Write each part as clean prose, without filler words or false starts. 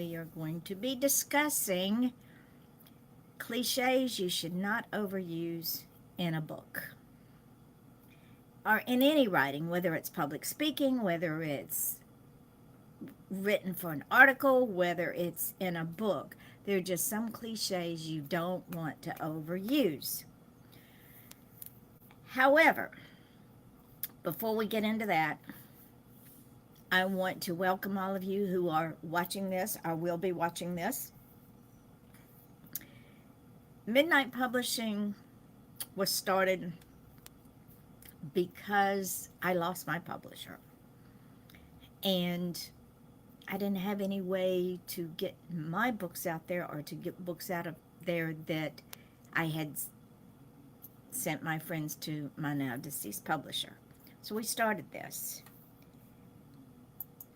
we are going to be discussing cliches you should not overuse in a book or in any writing, whether it's public speaking, whether it's written for an article, whether it's in a book. There are just some cliches you don't want to overuse. However, before we get into that, I want to welcome all of you who are watching this or will be watching this. Midnight Publishing was started because I lost my publisher. And I didn't have any way to get my books out there or to get books out of there that I had sent my friends to my now deceased publisher. So we started this.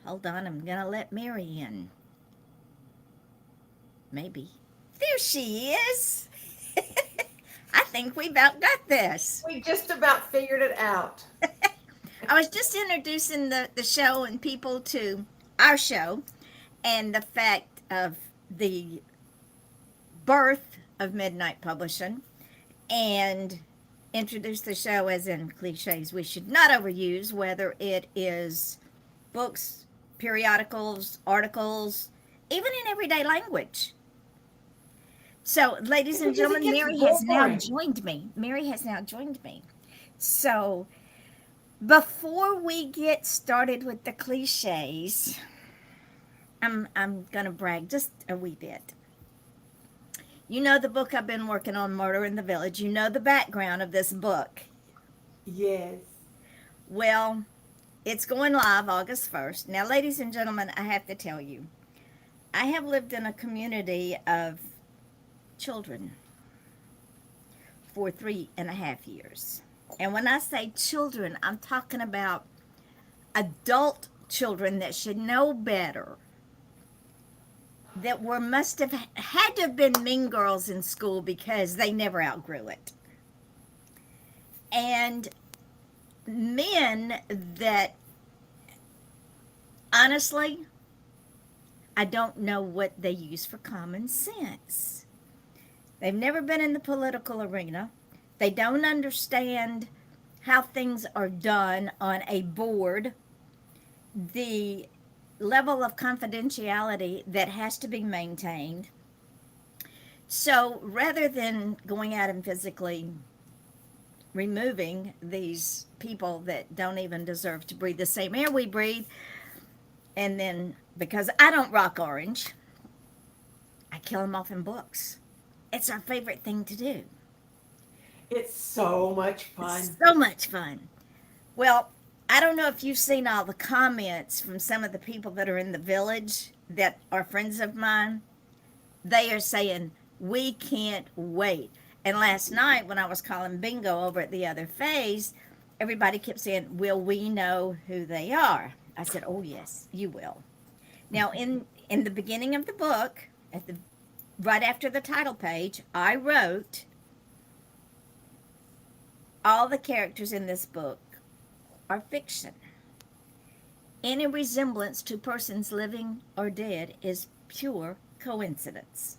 Hold on, I'm going to let Mary in. Maybe. There she is. I think we about got this. We just about figured it out. I was just introducing the show and people to our show and the fact of the birth of Midnight Publishing, and introduce the show as in cliches we should not overuse, whether it is books, periodicals, articles, even in everyday language. So, ladies and Because it gentlemen, gets Mary has now boring. joined me. Mary has now joined me. So, before we get started with the cliches, I'm gonna brag just a wee bit. You know the book I've been working on, Murder in the Village. You know the background of this book. Yes. Well, it's going live August 1st. Now, ladies and gentlemen, I have to tell you, I have lived in a community of children for 3.5 years. And when I say children, I'm talking about adult children that should know better, that must have had to have been mean girls in school because they never outgrew it. And men that, honestly, I don't know what they use for common sense. They've never been in the political arena. They don't understand how things are done on a board, the level of confidentiality that has to be maintained. So rather than going out and physically removing these people that don't even deserve to breathe the same air we breathe, and then because I don't rock orange, I kill them off in books. It's our favorite thing to do. It's so much fun. It's so much fun. Well, I don't know if you've seen all the comments from some of the people that are in the village that are friends of mine. They are saying, we can't wait. And last night when I was calling bingo over at the other phase, everybody kept saying, will we know who they are? I said, oh yes, you will. Now in the beginning of the book, right after the title page, I wrote, all the characters in this book are fiction. Any resemblance to persons living or dead is pure coincidence.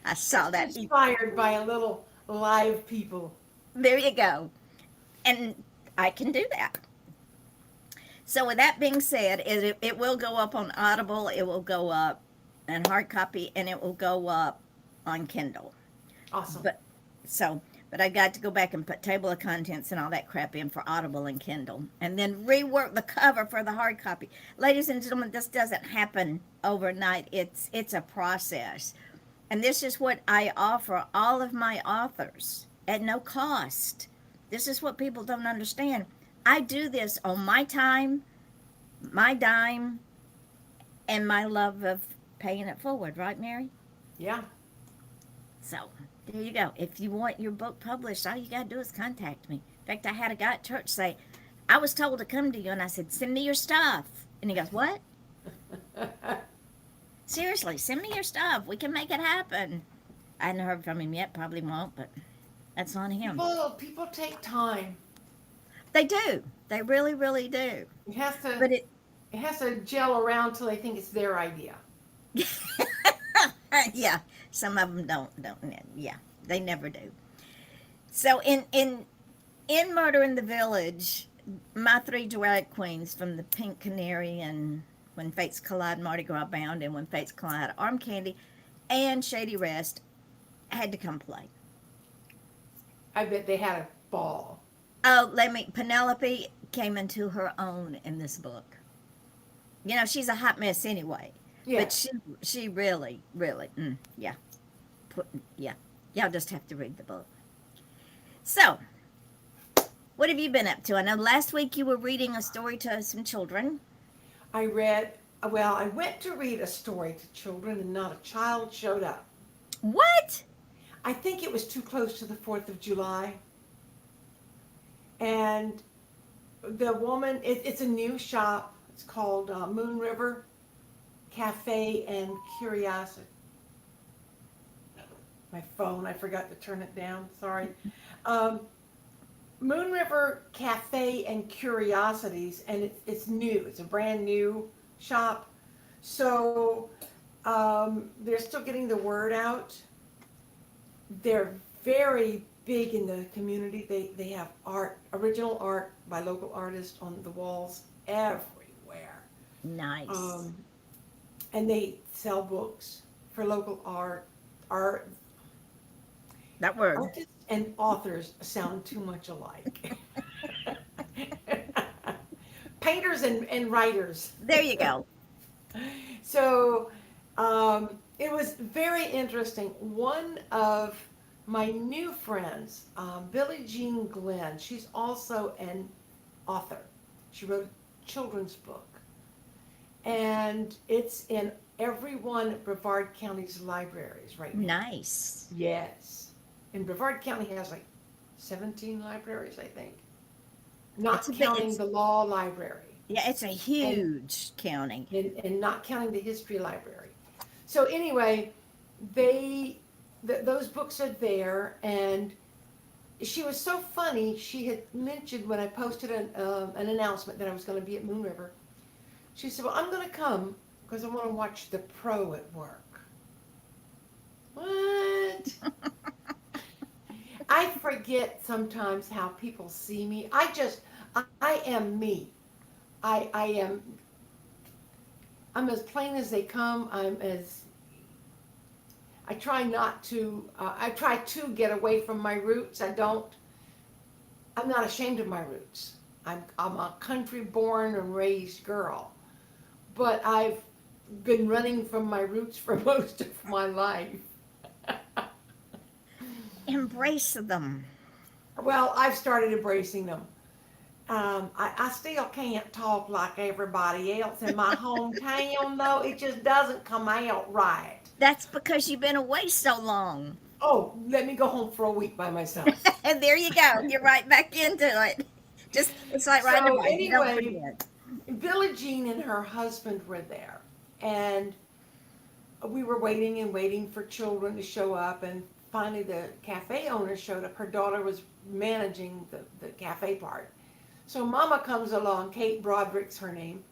I saw that. Inspired by a little live people. There you go. And I can do that. So with that being said, it will go up on Audible, it will go up in hard copy, and it will go up on Kindle. Awesome. But I got to go back and put table of contents and all that crap in for Audible and Kindle, and then rework the cover for the hard copy. Ladies and gentlemen, this doesn't happen overnight. It's a process. And this is what I offer all of my authors at no cost. This is what people don't understand. I do this on my time, my dime, and my love of paying it forward, right, Mary? Yeah. So there you go. If you want your book published, all you got to do is contact me. In fact, I had a guy at church say, I was told to come to you, and I said, send me your stuff. And he goes, what? Seriously, send me your stuff. We can make it happen. I hadn't heard from him yet, probably won't, but that's on him. People take time. They do. They really, really do. You have to But It has to gel around till they think it's their idea. Yeah, some of them don't. Yeah, they never do. So in Murder in the Village, my three drag queens from the Pink Canary and When Fates Collide, Mardi Gras Bound, and When Fates Collide, Arm Candy, and Shady Rest had to come play. I bet they had a ball. Oh, Penelope came into her own in this book. You know, she's a hot mess anyway, but Yes. she really, really, yeah, put, yeah. Y'all just have to read the book. So, what have you been up to? I know last week you were reading a story to some children. I read, well, I went to read a story to children and not a child showed up. What? I think it was too close to the 4th of July. And the woman, it's a new shop. It's called Moon River Cafe and Curiosity. My phone, I forgot to turn it down. Sorry. Um, Moon River Cafe and Curiosities, and it's new. It's a brand new shop. So they're still getting the word out. They're very big in the community. They have art, original art by local artists on the walls everywhere. Nice. Um, and they sell books for local art. That word. Artists and authors sound too much alike. Painters and writers. There you go. So it was very interesting. One of my new friends, Billie Jean Glenn, she's also an author. She wrote a children's book. And it's in every one of Brevard County's libraries right now. Nice. Yes. And Brevard County has like 17 libraries, I think. It's Not a bit, counting it's, the law library. yeah, it's a And huge county. and not counting the history library. So anyway, they those books are there, and she was so funny. She had mentioned when I posted an announcement that I was going to be at Moon River. She said, "Well, I'm going to come because I want to watch the pro at work." What? I forget sometimes how people see me. I am me. I am I'm as plain as they come. I try not to, I try to get away from my roots. I'm not ashamed of my roots. I'm a country born and raised girl. But I've been running from my roots for most of my life. Embrace them. Well, I've started embracing them. I still can't talk like everybody else in my hometown, though. It just doesn't come out right. That's because you've been away so long. Oh, let me go home for a week by myself. And there you go. You're right back into it. Just it's like riding a So bike. You don't anyway, forget. Billie Jean and her husband were there, and we were waiting and waiting for children to show up, and finally the cafe owner showed up. Her daughter was managing the cafe part. So Mama comes along, Kate Broderick's her name,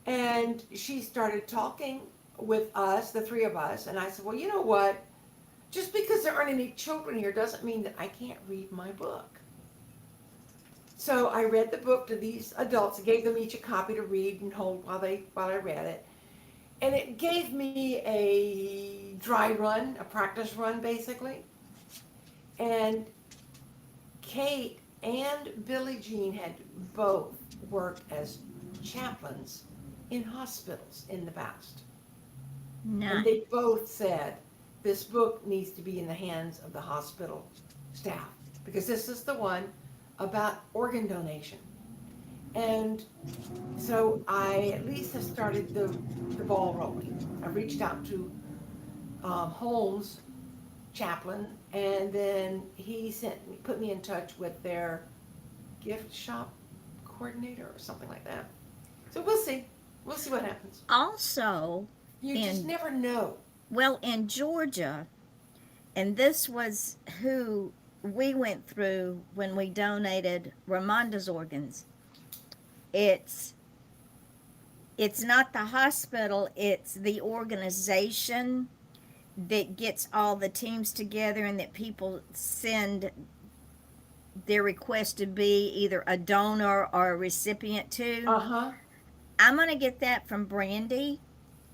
and she started talking with us, the three of us, and I said, well, you know what? Just because there aren't any children here doesn't mean that I can't read my book. So I read the book to these adults. I gave them each a copy to read and hold while I read it. And it gave me a dry run, a practice run basically. And Kate and Billie Jean had both worked as chaplains in hospitals in the past. Nice. And they both said this book needs to be in the hands of the hospital staff because this is the one about organ donation. And so I at least have started the ball rolling. I reached out to Holmes, chaplain, and then he put me in touch with their gift shop coordinator or something like that. So we'll see. We'll see what happens. Also, You just never know. well, in Georgia, and this was who we went through when we donated Ramonda's organs. It's it's not the hospital, it's the organization that gets all the teams together and that people send their request to be either a donor or a recipient to. Uh-huh. I'm going to get that from Brandy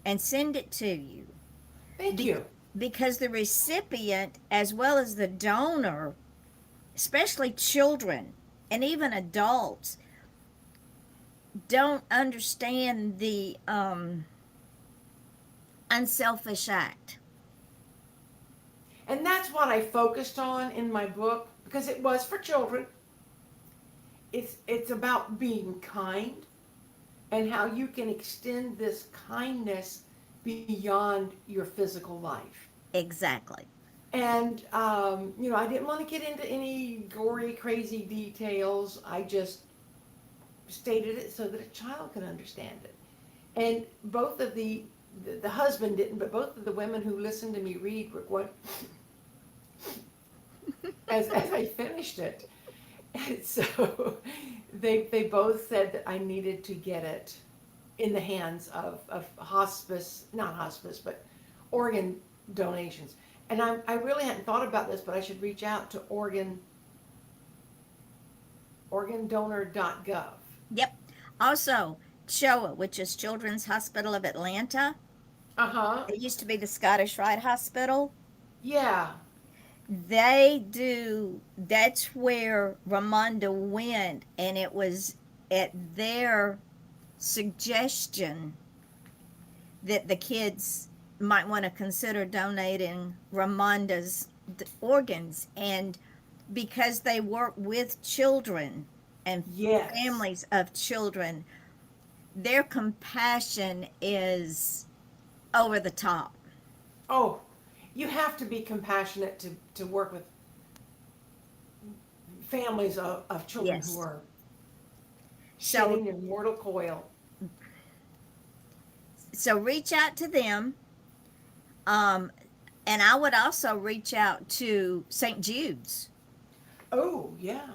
and send it to you. Thank Be- you. because the recipient, as well as the donor, especially children and even adults, don't understand the unselfish act. And that's what I focused on in my book because it was for children. It's about being kind and how you can extend this kindness beyond your physical life. Exactly. And I didn't want to get into any gory, crazy details. I just stated it so that a child could understand it. And both of the husband didn't, but both of the women who listened to me read were going as I finished it. And so they both said that I needed to get it in the hands of hospice, not hospice, but organ donations. And I really hadn't thought about this, but I should reach out to organdonor.gov. Yep. Also, CHOA, which is Children's Hospital of Atlanta. Uh-huh. It used to be the Scottish Rite Hospital. Yeah. That's where Ramonda went, and it was at their suggestion that the kids might want to consider donating Ramonda's organs. And because they work with children and Yes. families of children, their compassion is over the top. Oh, you have to be compassionate to work with families of children who Yes. are So shedding their mortal coil. so reach out to them. Um, and I would also reach out to St. Jude's Oh, yeah.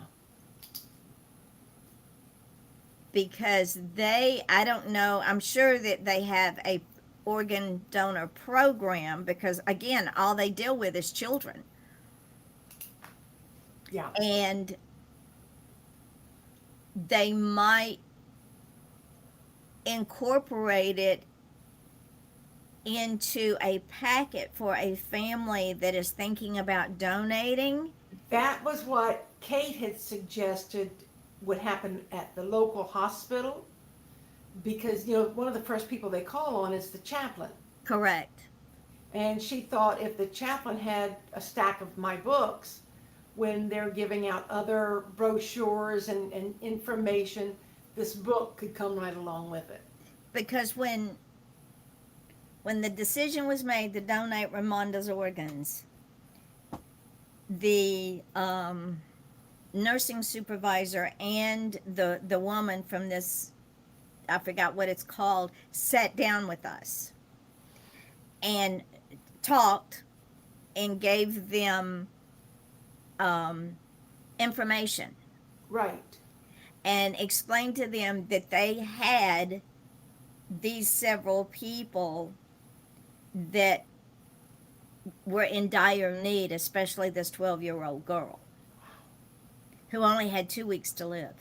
because I don't know, I'm sure that they have a organ donor program because again, all they deal with is children. Yeah. And they might incorporate it into a packet for a family that is thinking about donating. That was what Kate had suggested would happen at the local hospital because, one of the first people they call on is the chaplain. Correct. And she thought if the chaplain had a stack of my books, when they're giving out other brochures and information, this book could come right along with it. Because when the decision was made to donate Ramonda's organs, the nursing supervisor and the woman from this, I forgot what it's called, sat down with us and talked and gave them information Right. and explained to them that they had these several people that were in dire need, especially this 12-year-old girl who only had 2 weeks to live.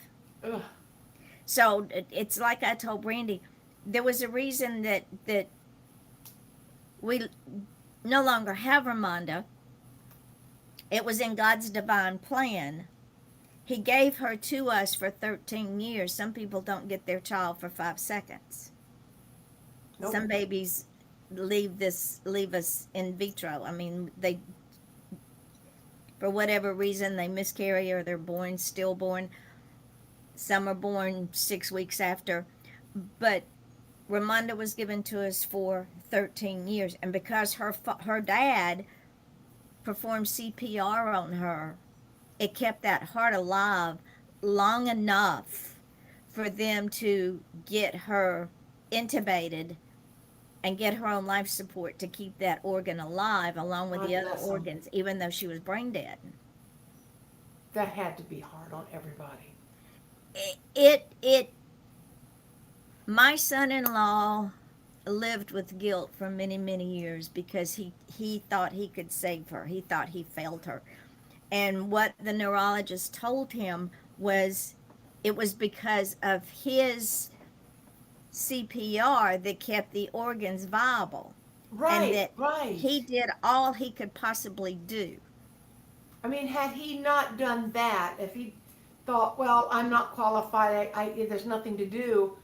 Ugh. So it's like I told Brandy, there was a reason that we no longer have Ramonda. It was in God's divine plan. He gave her to us for 13 years. Some people don't get their child for 5 seconds. Nope. Some babies leave us in vitro. I mean, they, for whatever reason, they miscarry or they're born stillborn. Some are born 6 weeks after. But Ramonda was given to us for 13 years. And because her dad performed CPR on her, it kept that heart alive long enough for them to get her intubated and get her on life support to keep that organ alive along with God the other bless 'em. organs, even though she was brain dead. That had to be hard on everybody. It My son-in-law lived with guilt for many, many years because he thought he could save her. He thought he failed her. And what the neurologist told him was it was because of his CPR that kept the organs viable, and Right, that right. he did all he could possibly do. I mean, had he not done that, if he thought, well, I'm not qualified, there's nothing to do,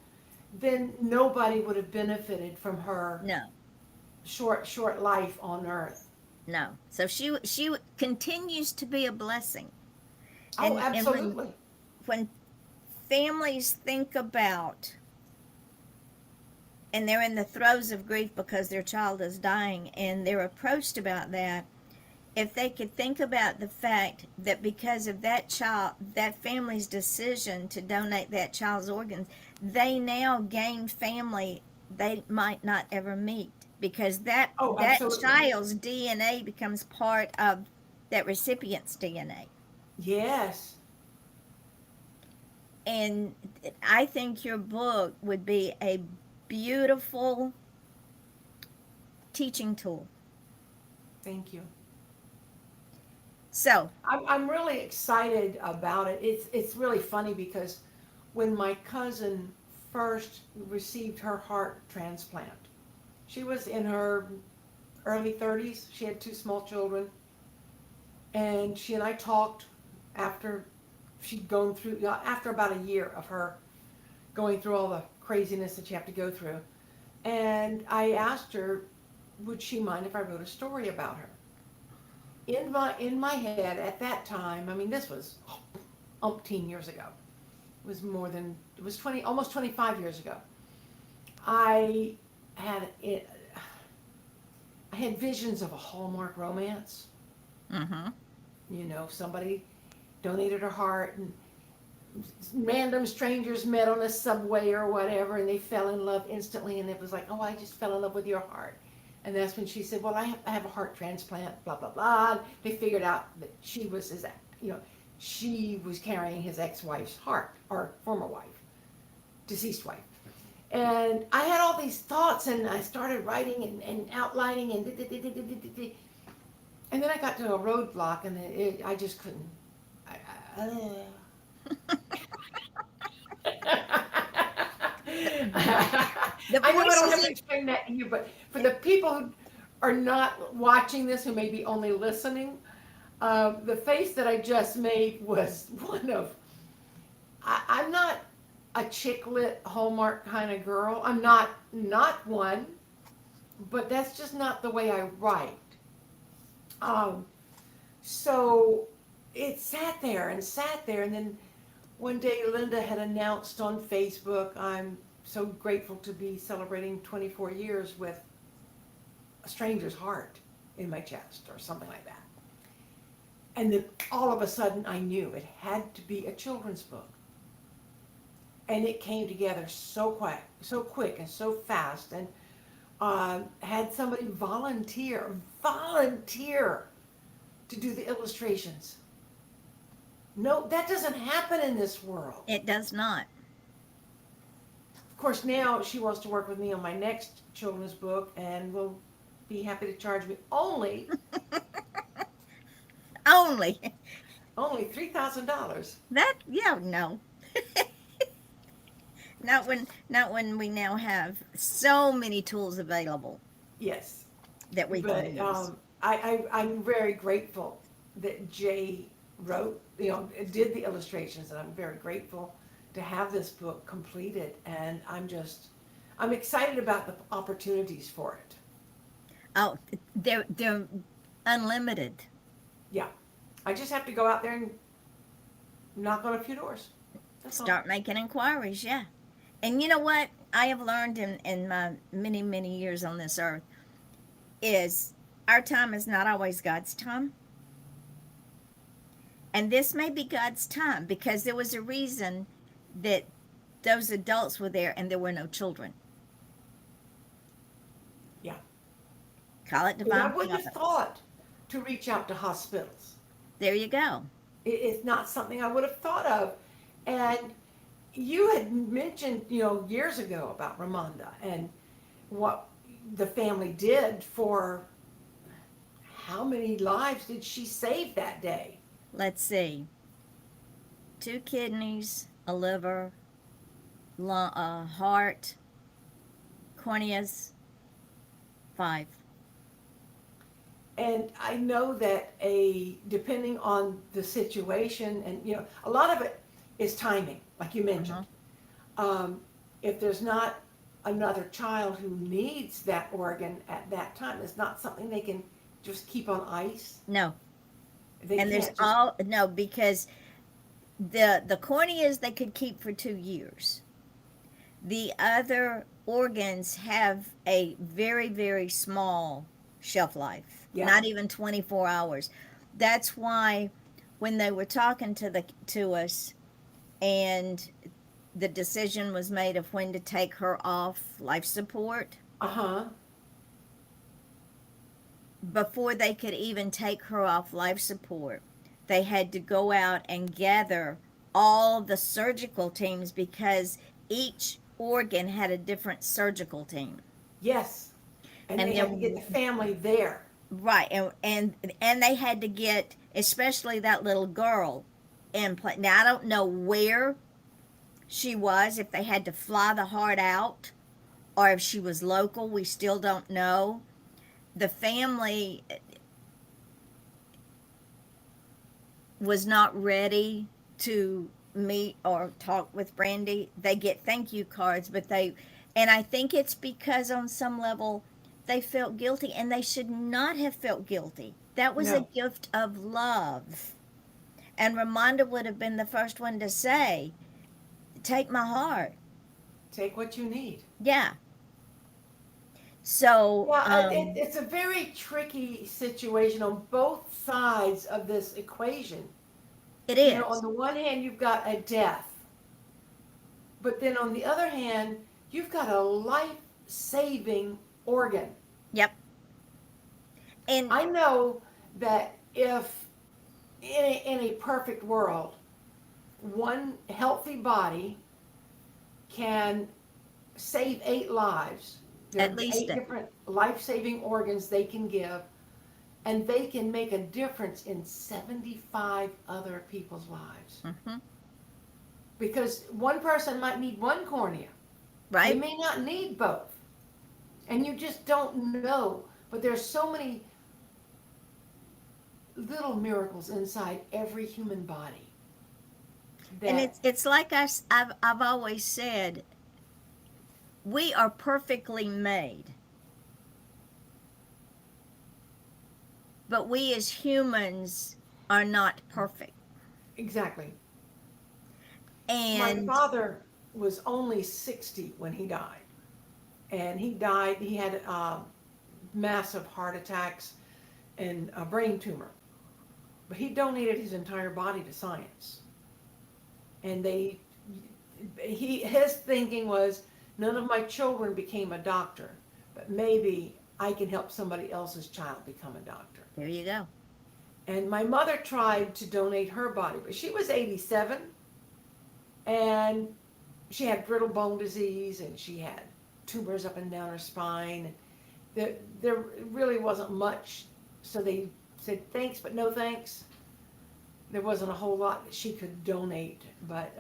then nobody would have benefited from her No, short life on earth. no. So she continues to be a blessing. Oh, And absolutely. when families think about, and they're in the throes of grief because their child is dying, and they're approached about that, if they could think about the fact that because of that child, that family's decision to donate that child's organs, they now gain family they might not ever meet, because Oh, that absolutely. child's DNA becomes part of that recipient's DNA. Yes. And I think your book would be a beautiful teaching tool. Thank you. So, I'm really excited about it. It's really funny because when my cousin first received her heart transplant, she was in her early 30s. She had two small children, and she and I talked after she'd gone through, after about a year of her going through all the craziness that you have to go through. And I asked her, would she mind if I wrote a story about her? In my head at that time, I mean, this was umpteen years ago. It was 20, almost 25 years ago. I had it, I had visions of a Hallmark romance. mm-hmm. Somebody donated her heart, and random strangers met on a subway or whatever, and they fell in love instantly, and it was like, oh, I just fell in love with your heart. And that's when she said, well, I have a heart transplant, blah, blah, blah. They figured out that you know, she was carrying his ex-wife's heart, or former wife, deceased wife. And I had all these thoughts, and I started writing and outlining, and then I got to a roadblock, and I just couldn't. the, the I know I don't voices have to in explain that to you, but for the people who are not watching this, who may be only listening, the face that I just made was one of, I'm not a chick lit Hallmark kind of girl. I'm not one, but that's just not the way I write. Um, so it sat there, and then one day Linda had announced on Facebook, I'm so grateful to be celebrating 24 years with a stranger's heart in my chest, or something like that. And then all of a sudden I knew it had to be a children's book. And it came together so quick and so fast, and had somebody volunteer to do the illustrations. No, that doesn't happen in this world. it does not. Of course, now she wants to work with me on my next children's book, and will be happy to charge me Only only $3,000. that, yeah, no. Not when we now have so many tools available Yes, that we can but use. I'm very grateful that Jay did the illustrations, and I'm very grateful to have this book completed, and I'm excited about the opportunities for it. Oh, they're unlimited. Yeah, I just have to go out there and knock on a few doors. That's all. Start making inquiries, yeah. And you know what I have learned in my many, many years on this earth is our time is not always God's time. And this may be God's time because there was a reason that those adults were there and there were no children. Yeah, Call it because I divine wouldn't have providence. thought to reach out to hospitals. There you go. It's not something I would have thought of, and you had mentioned, years ago about Ramonda and what the family did for how many lives did she save that day? Let's see. Two kidneys, a liver, a heart, corneas, five. And I know that depending on the situation, and a lot of it is timing, like you Uh-huh. mentioned. If there's not another child who needs that organ at that time, it's not something they can just keep on ice. No. They And there's can't just, all no because the corneas they could keep for 2 years. The other organs have a very, very small shelf life, yeah, not even 24 hours. That's why when they were talking to us and the decision was made of when to take her off life support, uh huh, before they could even take her off life support, they had to go out and gather all the surgical teams because each organ had a different surgical team. yes. And And they had to get the then family there. right, and they had to get especially that little girl in place. Now I don't know where she was, if they had to fly the heart out or if she was local, we still don't know. The family was not ready to meet or talk with Brandy. They get thank you cards, and I think it's because on some level they felt guilty and they should not have felt guilty. That was a No, gift of love. And Ramonda would have been the first one to say, take my heart. take what you need. Yeah. So, Yeah, it's a very tricky situation on both sides of this equation. it On is. the one hand, you've got a death, but then on the other hand, you've got a life saving organ. Yep. And I know that if in a perfect world, one healthy body can save 8 lives, there at are least, 8 different life saving organs they can give, and they can make a difference in 75 other people's lives. mhm, Because one person might need one cornea, they right? may not need both, and you just don't know. But there's so many little miracles inside every human body And that, it's like I've always said, we are perfectly made, but we as humans are not perfect. exactly. My And father was only 60 when he died, and he had massive heart attacks and a brain tumor, but he donated his entire body to science. And his thinking was, none of my children became a doctor, but maybe I can help somebody else's child become a doctor. there you go. And my mother tried to donate her body, but she was 87, and she had brittle bone disease, and she had tumors up and down her spine. There really wasn't much, so they said thanks, but no thanks. There wasn't a whole lot that she could donate, but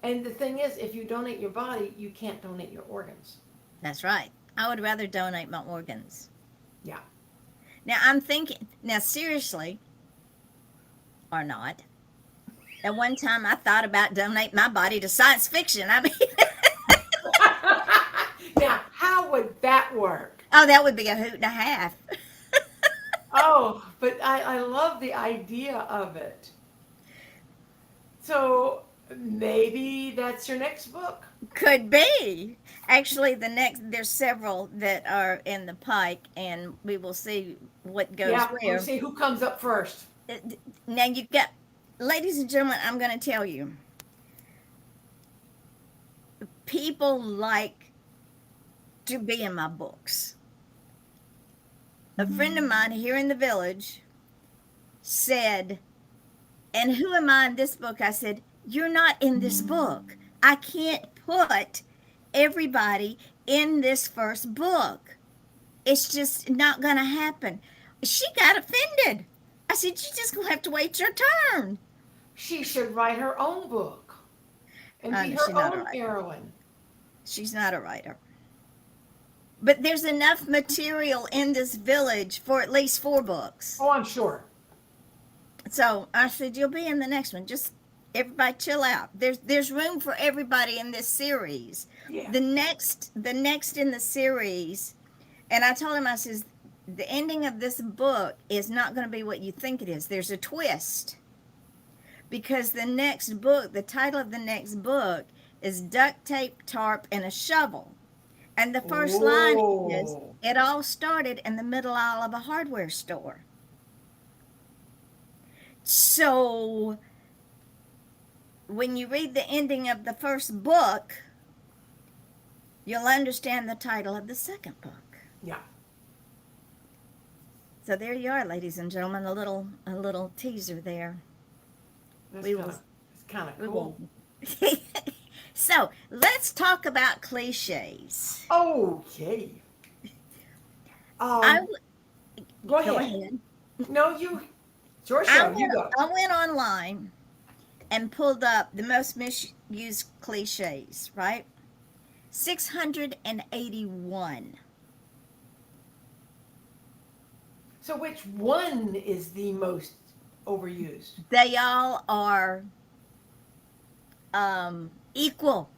and the thing is, if you donate your body, you can't donate your organs. That's right. I would rather donate my organs. Yeah. Now I'm thinking, now seriously, or not. At one time I thought about donating my body to science fiction. I mean, Now, how would that work? oh, that would be a hoot and a half. Oh, but I love the idea of it. So maybe that's your next book. Could be. Actually, there's several that are in the pike, and we will see what goes Yeah, we'll where. see who comes up first. Now, you got, ladies and gentlemen, I'm going to tell you, people like to be in my books. A friend of mine here in the village said, and who am I in this book? I said, you're not in this book. I can't put everybody in this first book. It's just not going to happen. She got offended. I said, you just going to have to wait your turn. She should write her own book and be her She's not a own writer. heroine. She's not a writer. But there's enough material in this village for at least 4 books. Oh, I'm sure. So I said, you'll be in the next one. Just everybody chill out. There's room for everybody in this series. Yeah. The next in the series, and I told him, I says, the ending of this book is not going to be what you think it is. There's a twist. Because the next book, the title of the next book is Duct Tape, Tarp, and a Shovel. And the first line is, Whoa. it all started in the middle aisle of a hardware store. So when you read the ending of the first book, you'll understand the title of the second book. Yeah. So there you are, ladies and gentlemen, a little teaser there. That's We kind will- of it's kind of we cool. So let's talk about cliches. Okay. I Um, w- go Go ahead. ahead. No, it's your I show. You went, go. I went online and pulled up the most misused cliches, right? 681. So which one is the most overused? They all are equal.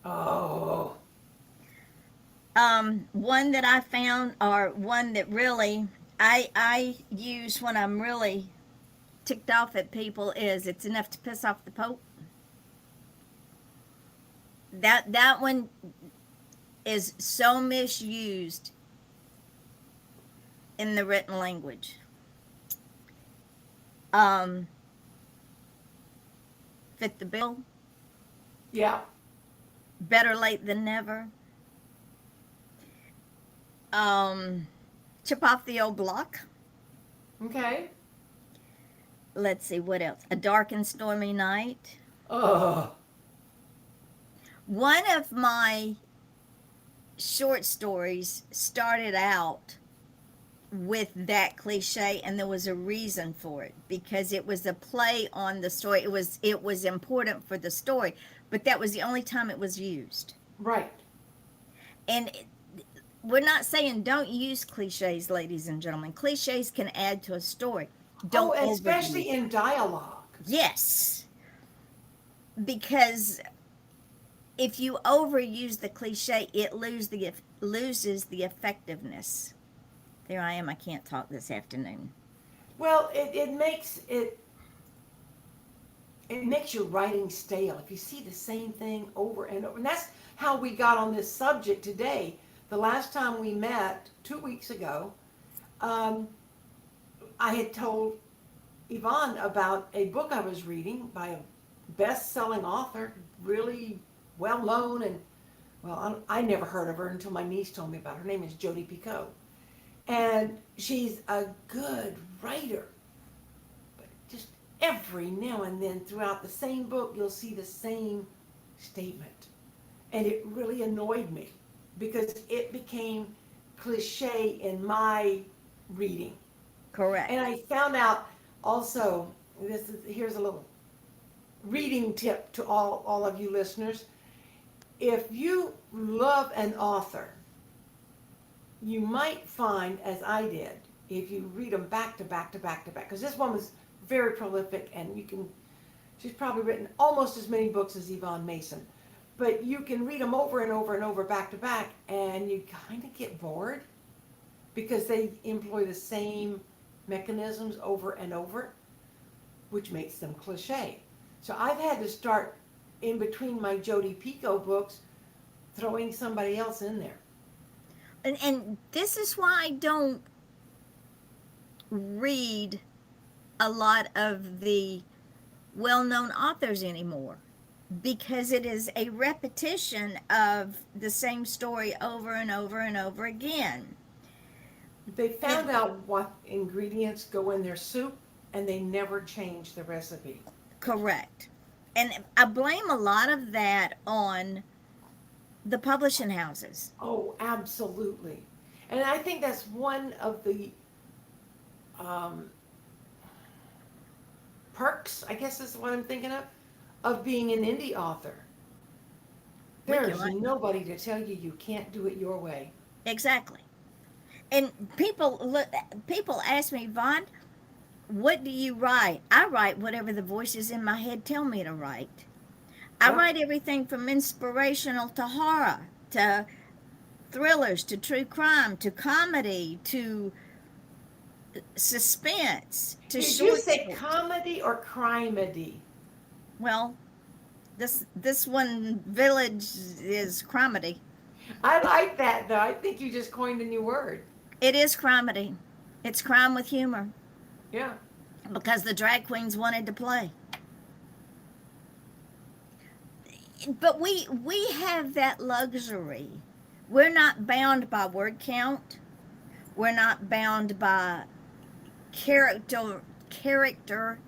Oh. One that I found, or one that really I use when I'm really ticked off at people, is it's enough to piss off the Pope. That one is so misused in the written language. Fit the bill. Yeah. Better late than never. Chip off the old block. Okay. Let's see, what else? A dark and stormy night. Oh. One of my short stories started out with that cliche, and there was a reason for it, because it was a play on the story. It was important for the story, but that was the only time it was used. Right. And we're not saying don't use cliches, ladies and gentlemen. Cliches can add to a story. Don't Oh, especially overuse it. in dialogue. Yes, because if you overuse the cliche, it loses the effectiveness. There I am. I can't talk this afternoon. Well, it makes your writing stale if you see the same thing over and over. And that's how we got on this subject today. The last time we met 2 weeks ago, I had told Yvonne about a book I was reading by a best-selling author, really well-known, and well, I never heard of her until my niece told me about her. Her name is Jodi Picoult, and she's a good writer. But just every now and then throughout the same book, you'll see the same statement, and it really annoyed me because it became cliche in my reading. Correct. And I found out also, here's a little reading tip to all of you listeners. If you love an author, you might find, as I did, if you read them back to back to back to back, because this one was very prolific, and she's probably written almost as many books as Yvonne Mason, but you can read them over and over and over back to back, and you kind of get bored because they employ the same mechanisms over and over, which makes them cliche. So I've had to start, in between my Jodi Picoult books, throwing somebody else in there. And this is why I don't read a lot of the well-known authors anymore, because it is a repetition of the same story over and over and over again. They found out what ingredients go in their soup, and they never change the recipe. Correct. And I blame a lot of that on the publishing houses. Oh, absolutely. And I think that's one of the um, perks, I guess is what I'm thinking of being an indie author. We can There's write. nobody to tell you you can't do it your way. Exactly. And people ask me, Vaughn, what do you write? I write whatever the voices in my head tell me to write. I Yep. write everything from inspirational to horror to thrillers to true crime to comedy to suspense to Did you short say stories. comedy or crimedy? Well, this one village is crimedy. I like that though. I think you just coined a new word. It is crimedy. It's crime with humor Yeah. because the drag queens wanted to play. But we have that luxury. We're not bound by word count. We're not bound by character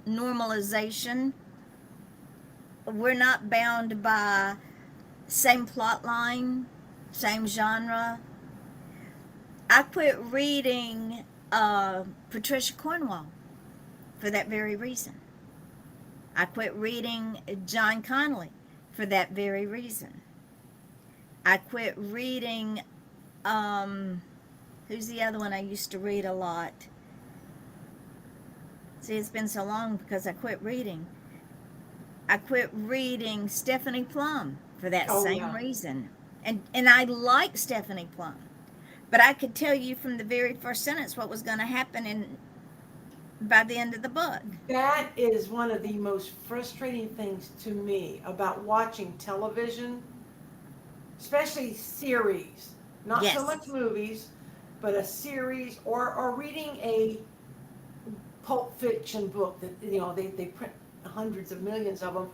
normalization. We're not bound by same plot line, same genre. I quit reading Patricia Cornwell for that very reason. I quit reading John Connolly for that very reason. I quit reading, who's the other one I used to read a lot? See, it's been so long because I quit reading. I quit reading Stephanie Plum for that Oh same yeah. reason. And I like Stephanie Plum. But I could tell you from the very first sentence what was going to happen by the end of the book. That is one of the most frustrating things to me about watching television, especially series. Not so much Yes. movies, but a series or reading a pulp fiction book that they print hundreds of millions of them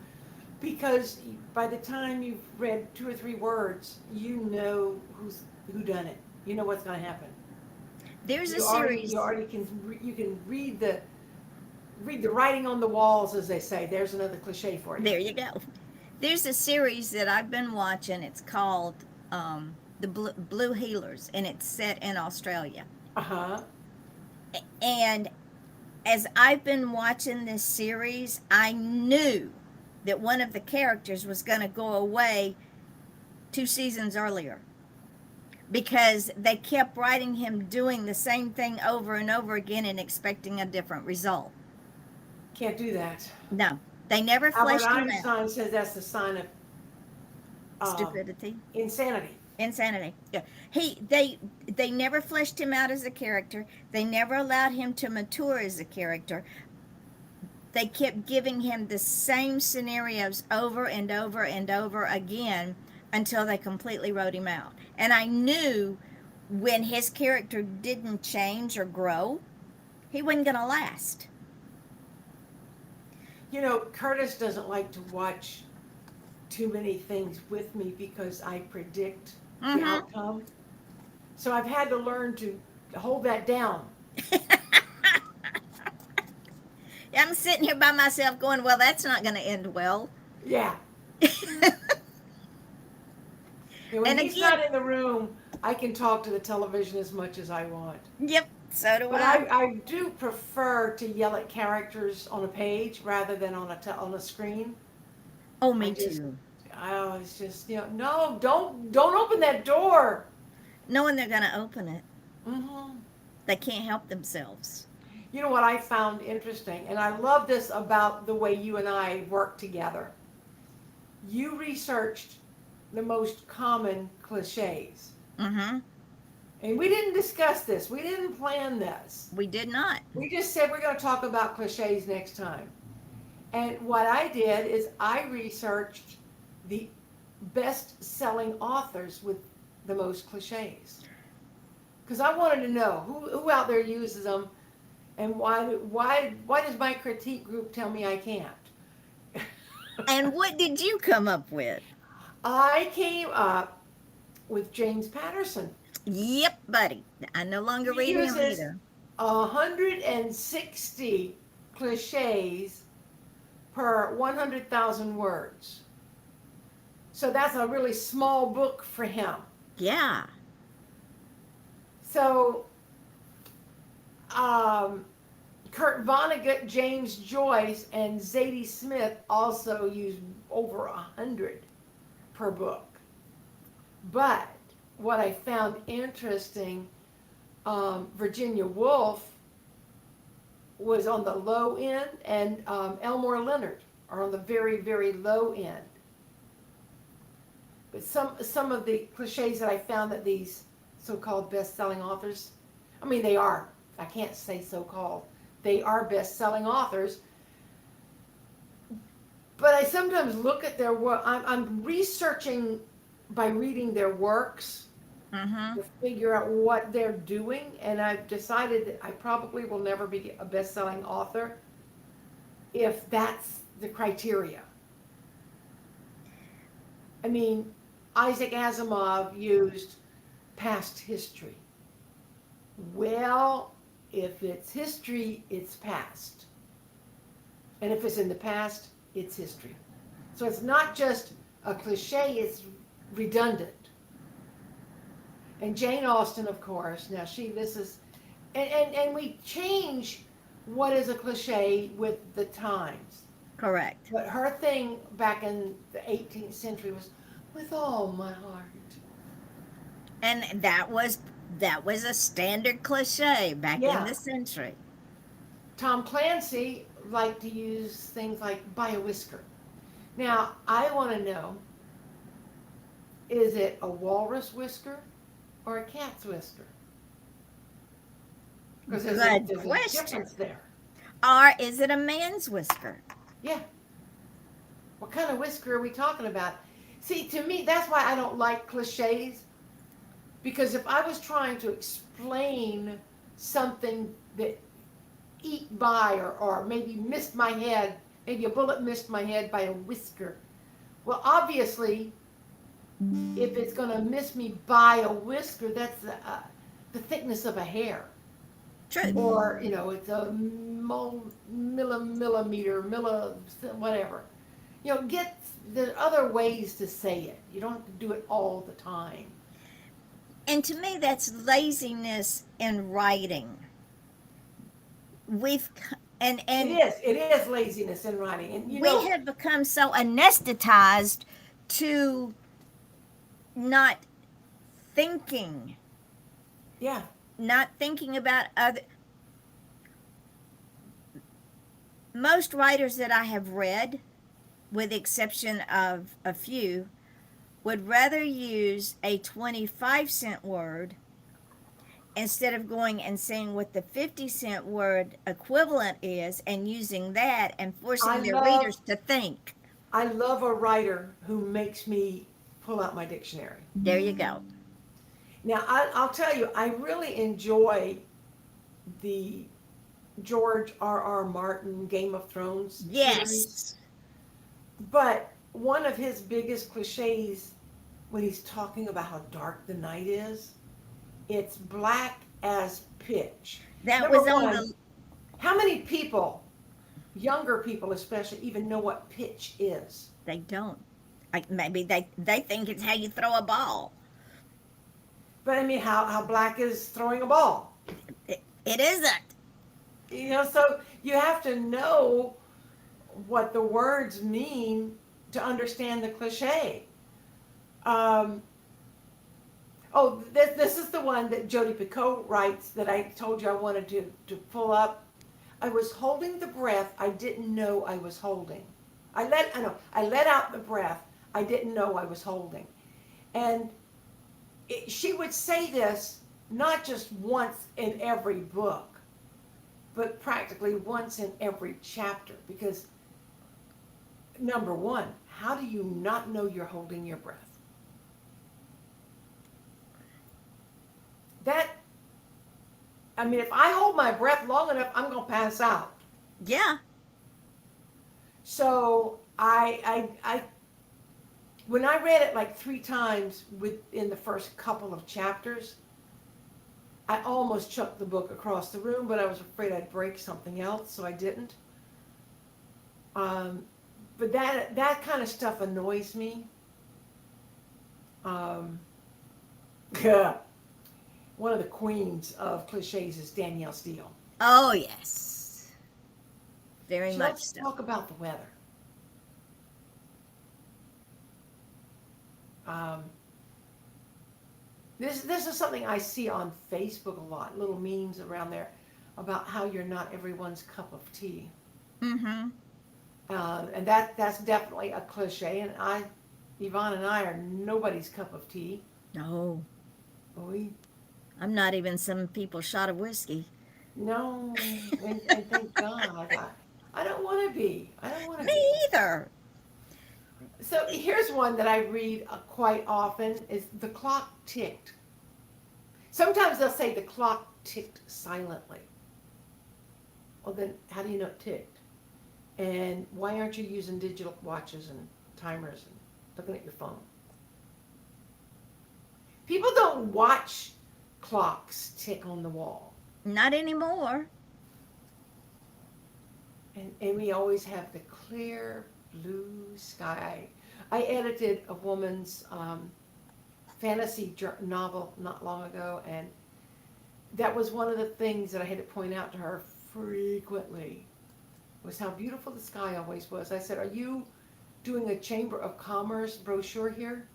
because by the time you've read two or three words, you know who done it. You know what's going to happen. There's a You series. already can you can read the writing on the walls, as they say. There's another cliche for you. There you go. There's a series that I've been watching. It's called the Blue Healers, and it's set in Australia. Uh huh. And as I've been watching this series, I knew that one of the characters was going to go away 2 seasons earlier because they kept writing him doing the same thing over and over again and expecting a different result. Can't do that. No, they never Albert fleshed him out. Einstein says that's the sign of Stupidity. insanity. Insanity. Yeah. They never fleshed him out as a character. They never allowed him to mature as a character. They kept giving him the same scenarios over and over and over again until they completely wrote him out. And I knew when his character didn't change or grow, he wasn't going to last. You know, Curtis doesn't like to watch too many things with me because I predict the Mm-hmm. outcome. So I've had to learn to hold that down. I'm sitting here by myself going, well, that's not going to end well. Yeah. And when And he's again, not in the room, I can talk to the television as much as I want. yep, so do But I. I do prefer to yell at characters on a page rather than on a screen. Oh, I me just, too. it's just, no, don't open that door. Knowing they're going to open it, Hmm. they can't help themselves. You know what I found interesting, and I love this about the way you and I work together. You researched the most common cliches. Mm-hmm. And we didn't discuss this. We didn't plan this. We did not. We just said we're going to talk about cliches next time. And what I did is I researched the best-selling authors with the most cliches. Because I wanted to know who out there uses them, and why does my critique group tell me I can't? And what did you come up with? I came up with James Patterson. Yep, buddy. I no longer He read him uses either. 160 cliches per 100,000 words. So that's a really small book for him. Yeah. So Kurt Vonnegut, James Joyce, and Zadie Smith also use over 100 per book. But what I found interesting, Virginia Woolf was on the low end, and Elmore Leonard are on the very, very low end. But some of the cliches that I found that these so-called best-selling authors, I mean, they are. I can't say so-called. They are best-selling authors. But I sometimes look at their work. I'm researching by reading their works Mm-hmm. to figure out what they're doing, and I've decided that I probably will never be a best-selling author if that's the criteria. I mean, Isaac Asimov used past history. Well, if it's history, it's past. And if it's in the past, it's history. So it's not just a cliche, it's redundant. And Jane Austen, of course, now and we change what is a cliche with the times. Correct. But her thing back in the 18th century was, with all my heart. And that was a standard cliche back in Yeah. the century. Tom Clancy liked to use things like by a whisker. Now, I want to know, is it a walrus whisker or a cat's whisker? Because there's a Good question. difference there. Or is it a man's whisker? Yeah. What kind of whisker are we talking about? See, to me, that's why I don't like cliches. Because if I was trying to explain something that eat by or maybe missed my head, maybe a bullet missed my head by a whisker. Well, obviously, if it's going to miss me by a whisker, that's the thickness of a hair. True. Or, it's a millimeter, whatever. Get the other ways to say it. You don't have to do it all the time. And to me, that's laziness in writing. We've and It is laziness in writing. And we have become so anesthetized to not thinking. Yeah. Not thinking about other. Most writers that I have read, with the exception of a few, would rather use a 25-cent word instead of going and seeing what the 50-cent word equivalent is and using that and forcing their readers to think. I love a writer who makes me pull out my dictionary. There you go. Now, I'll tell you, I really enjoy the George R.R. Martin Game of Thrones series. Yes. But one of his biggest cliches when he's talking about how dark the night is, it's black as pitch. That Number was on one, the. how many people, younger people especially, even know what pitch is? They don't. Maybe they think it's how you throw a ball. But I mean, how black is throwing a ball? It isn't. So you have to know what the words mean to understand the cliche. This is the one that Jodi Picoult writes that I told you I wanted to pull up. I was holding the breath I didn't know I was holding. I let out the breath I didn't know I was holding. And she would say this not just once in every book, but practically once in every chapter. Because, number one, how do you not know you're holding your breath? If I hold my breath long enough, I'm going to pass out. Yeah. So when I read it like 3 times within the first couple of chapters, I almost chucked the book across the room, but I was afraid I'd break something else, so I didn't. Um, but that kind of stuff annoys me. Um, one of the queens of cliches is Danielle Steele. Oh, yes. Very She much loves to so. talk about the weather. Um, this is something I see on Facebook a lot, little memes around there about how you're not everyone's cup of tea. Mm-hmm. And that's definitely a cliche. And Yvonne and I are nobody's cup of tea. No, We I'm not even some people's shot of whiskey. no, and thank God. I don't want to be. I don't want to Me be. either. So here's one that I read quite often is the clock ticked. Sometimes they'll say the clock ticked silently. Well, then how do you know it ticked? And why aren't you using digital watches and timers and looking at your phone? People don't watch clocks tick on the wall. Not anymore. And we always have the clear blue sky. I edited a woman's fantasy novel not long ago, and that was one of the things that I had to point out to her frequently was how beautiful the sky always was. I said, "Are you doing a Chamber of Commerce brochure here?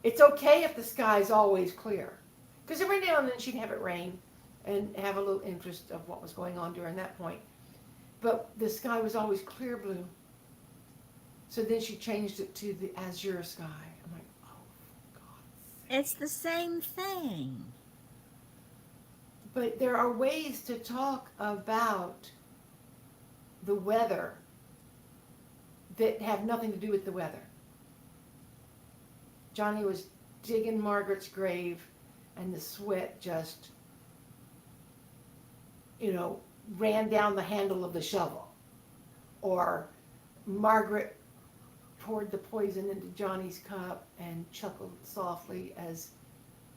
It's okay if the sky's always clear." Because every now and then she'd have it rain and have a little interest of what was going on during that point. But the sky was always clear blue. So then she changed it to the azure sky. I'm like, oh, for God's sake. It's the same thing. But there are ways to talk about the weather that have nothing to do with the weather. Johnny was digging Margaret's grave, and the sweat just, ran down the handle of the shovel. Or Margaret poured the poison into Johnny's cup and chuckled softly as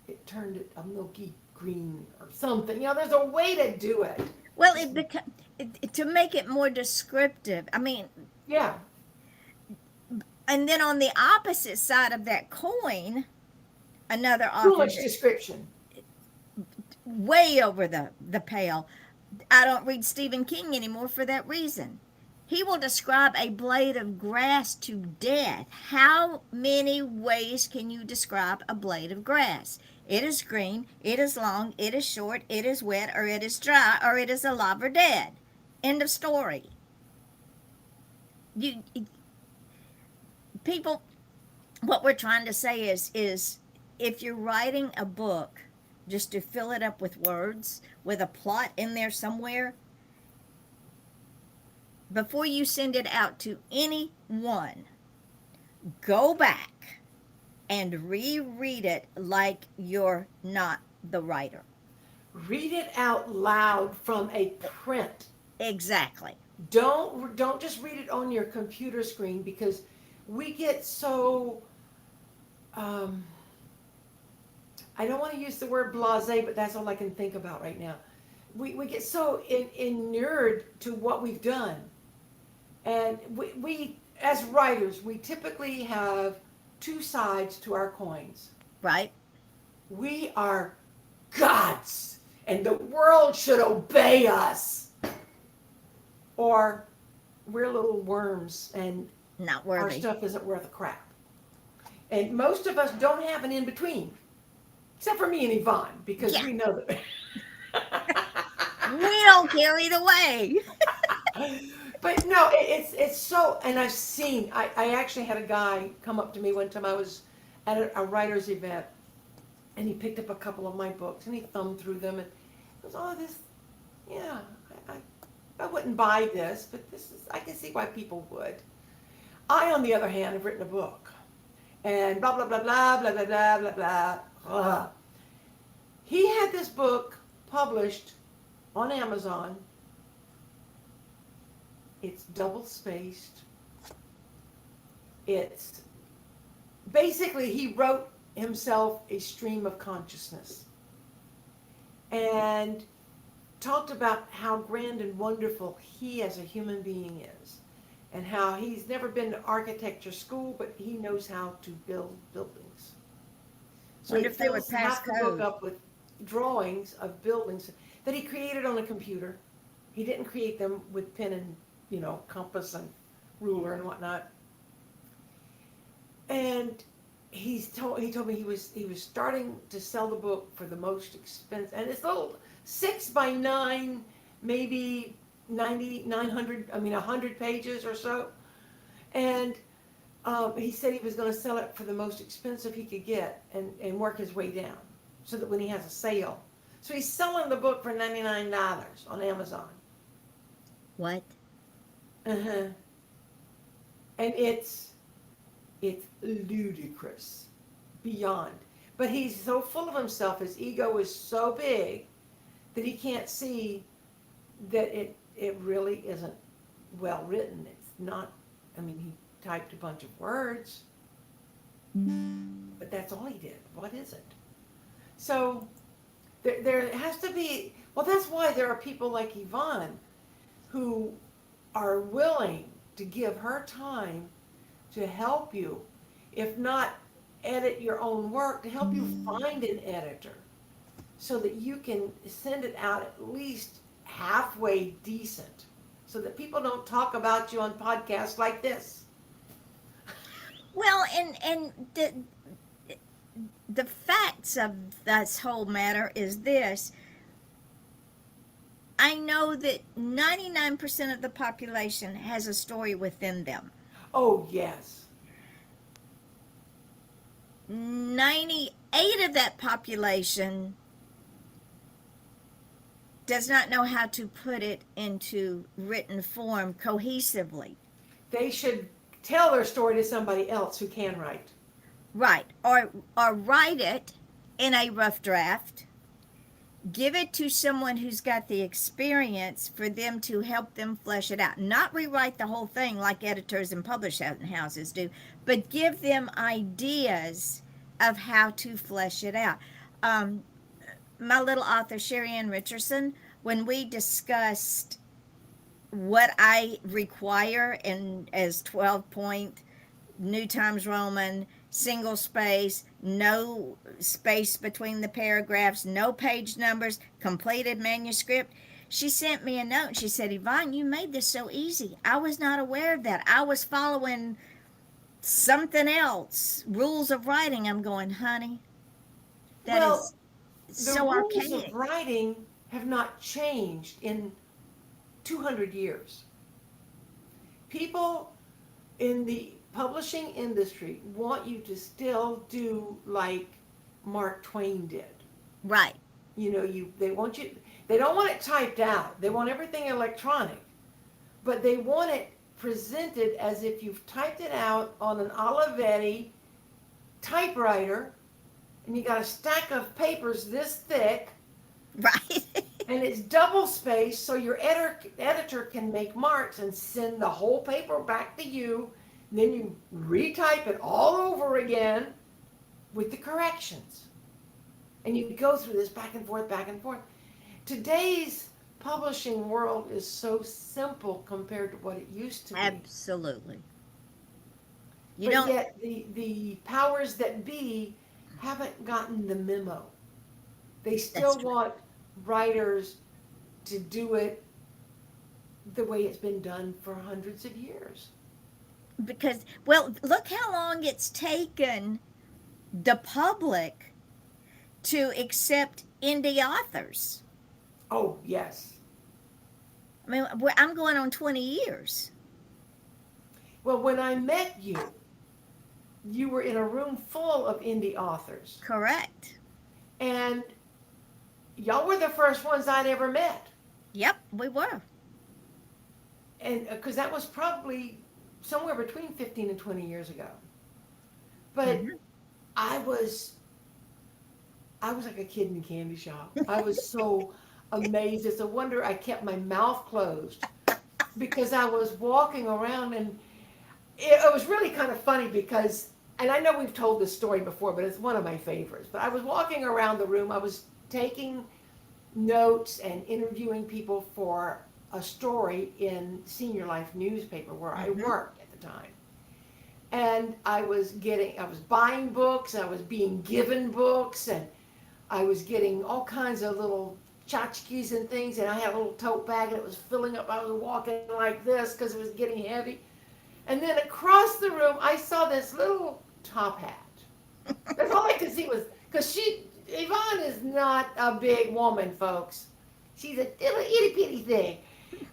it turned it a milky green or something. There's a way to do it. Well, to make it more descriptive. I mean, Yeah. and then on the opposite side of that coin, another Too author much description. way over the pale. I don't read Stephen King anymore for that reason. He will describe a blade of grass to death. How many ways can you describe a blade of grass? It is green, it is long, it is short, it is wet, or it is dry, or it is alive or dead. End of story. You people, what we're trying to say is if you're writing a book just to fill it up with words with a plot in there somewhere, before you send it out to anyone, go back and reread it like you're not the writer. Read it out loud from a print. Exactly. Don't just read it on your computer screen, because we get so I don't want to use the word blasé, but that's all I can think about right now. We get so inured to what we've done. And we, as writers, we typically have two sides to our coins. Right? We are gods, and the world should obey us. Or we're little worms, and Not our worthy. stuff isn't worth a crap. And most of us don't have an in-between. Except for me and Yvonne, because Yeah. we know that. We don't care either way. But no, it's so, and I actually had a guy come up to me one time. I was at a writer's event, and he picked up a couple of my books, and he thumbed through them, and he goes, "Oh, this, yeah, I wouldn't buy this, but I can see why people would." I, on the other hand, have written a book, and blah, blah, blah, blah, blah, blah, blah, blah, blah, blah. He had this book published on Amazon. It's double spaced. It's basically, he wrote himself a stream of consciousness and talked about how grand and wonderful he as a human being is. and how he's never been to architecture school, but he knows how to build buildings. So Wonder he if they would fills pass half the book code. up with drawings of buildings that he created on a computer. He didn't create them with pen and, compass and ruler and whatnot. And he told me he was starting to sell the book for the most expensive, and it's little 6 by 9, maybe 90, 900, 100 pages or so. And he said he was going to sell it for the most expensive he could get, and work his way down, so that when he has a sale. So he's selling the book for $99 on Amazon. What? Uh-huh. And it's ludicrous, beyond. But he's so full of himself, his ego is so big that he can't see that it really isn't well written. It's not, he typed a bunch of words, but that's all he did. What is it? So there has to be, well, that's why there are people like Yvonne who are willing to give her time to help you, if not edit your own work, to help you find an editor so that you can send it out at least halfway decent, so that people don't talk about you on podcasts like this. Well, and the facts of this whole matter is this. I know that 99% of the population has a story within them. Oh, yes. 98 of that population does not know how to put it into written form cohesively. They should tell their story to somebody else who can write. Right. Or write it in a rough draft. Give it to someone who's got the experience for them to help them flesh it out. Not rewrite the whole thing like editors and publishing houses do, but give them ideas of how to flesh it out. My little author, Sherry Ann Richardson, when we discussed what I require in as 12-point, New Times Roman, single space, no space between the paragraphs, no page numbers, completed manuscript, she sent me a note. She said, Yvonne, you made this so easy. I was not aware of that. I was following something else, rules of writing. I'm going, honey, that Well, is the so rules archaic. of writing have not changed in 200 years. People in the publishing industry want you to still do like Mark Twain did. Right. They want you, they don't want it typed out. They want everything electronic. But they want it presented as if you've typed it out on an Olivetti typewriter, and you got a stack of papers this thick, Right. and it's double spaced so your editor can make marks and send the whole paper back to you. And then you retype it all over again with the corrections. And you go through this back and forth, back and forth. Today's publishing world is so simple compared to what it used to be. Absolutely. You But don't. yet the powers that be haven't gotten the memo. They still That's true. want writers to do it the way it's been done for hundreds of years. Because, well, look how long it's taken the public to accept indie authors. Oh, yes. I mean, I'm going on 20 years. Well, when I met you, you were in a room full of indie authors. Correct. And y'all were the first ones I'd ever met. Yep, we were. And because that was probably somewhere between 15 and 20 years ago. But Mhm. I was like a kid in a candy shop. I was so amazed. It's a wonder I kept my mouth closed, because I was walking around, and it was really kind of funny because, and I know we've told this story before, but it's one of my favorites. But I was walking around the room. I was taking notes and interviewing people for a story in Senior Life newspaper where I Mm-hmm. worked at the time. And I was buying books, I was being given books, and I was getting all kinds of little tchotchkes and things, and I had a little tote bag and it was filling up. I was walking like this because it was getting heavy. And then across the room, I saw this little top hat. That's all I could see was, because Yvonne is not a big woman, folks. She's a little itty bitty thing.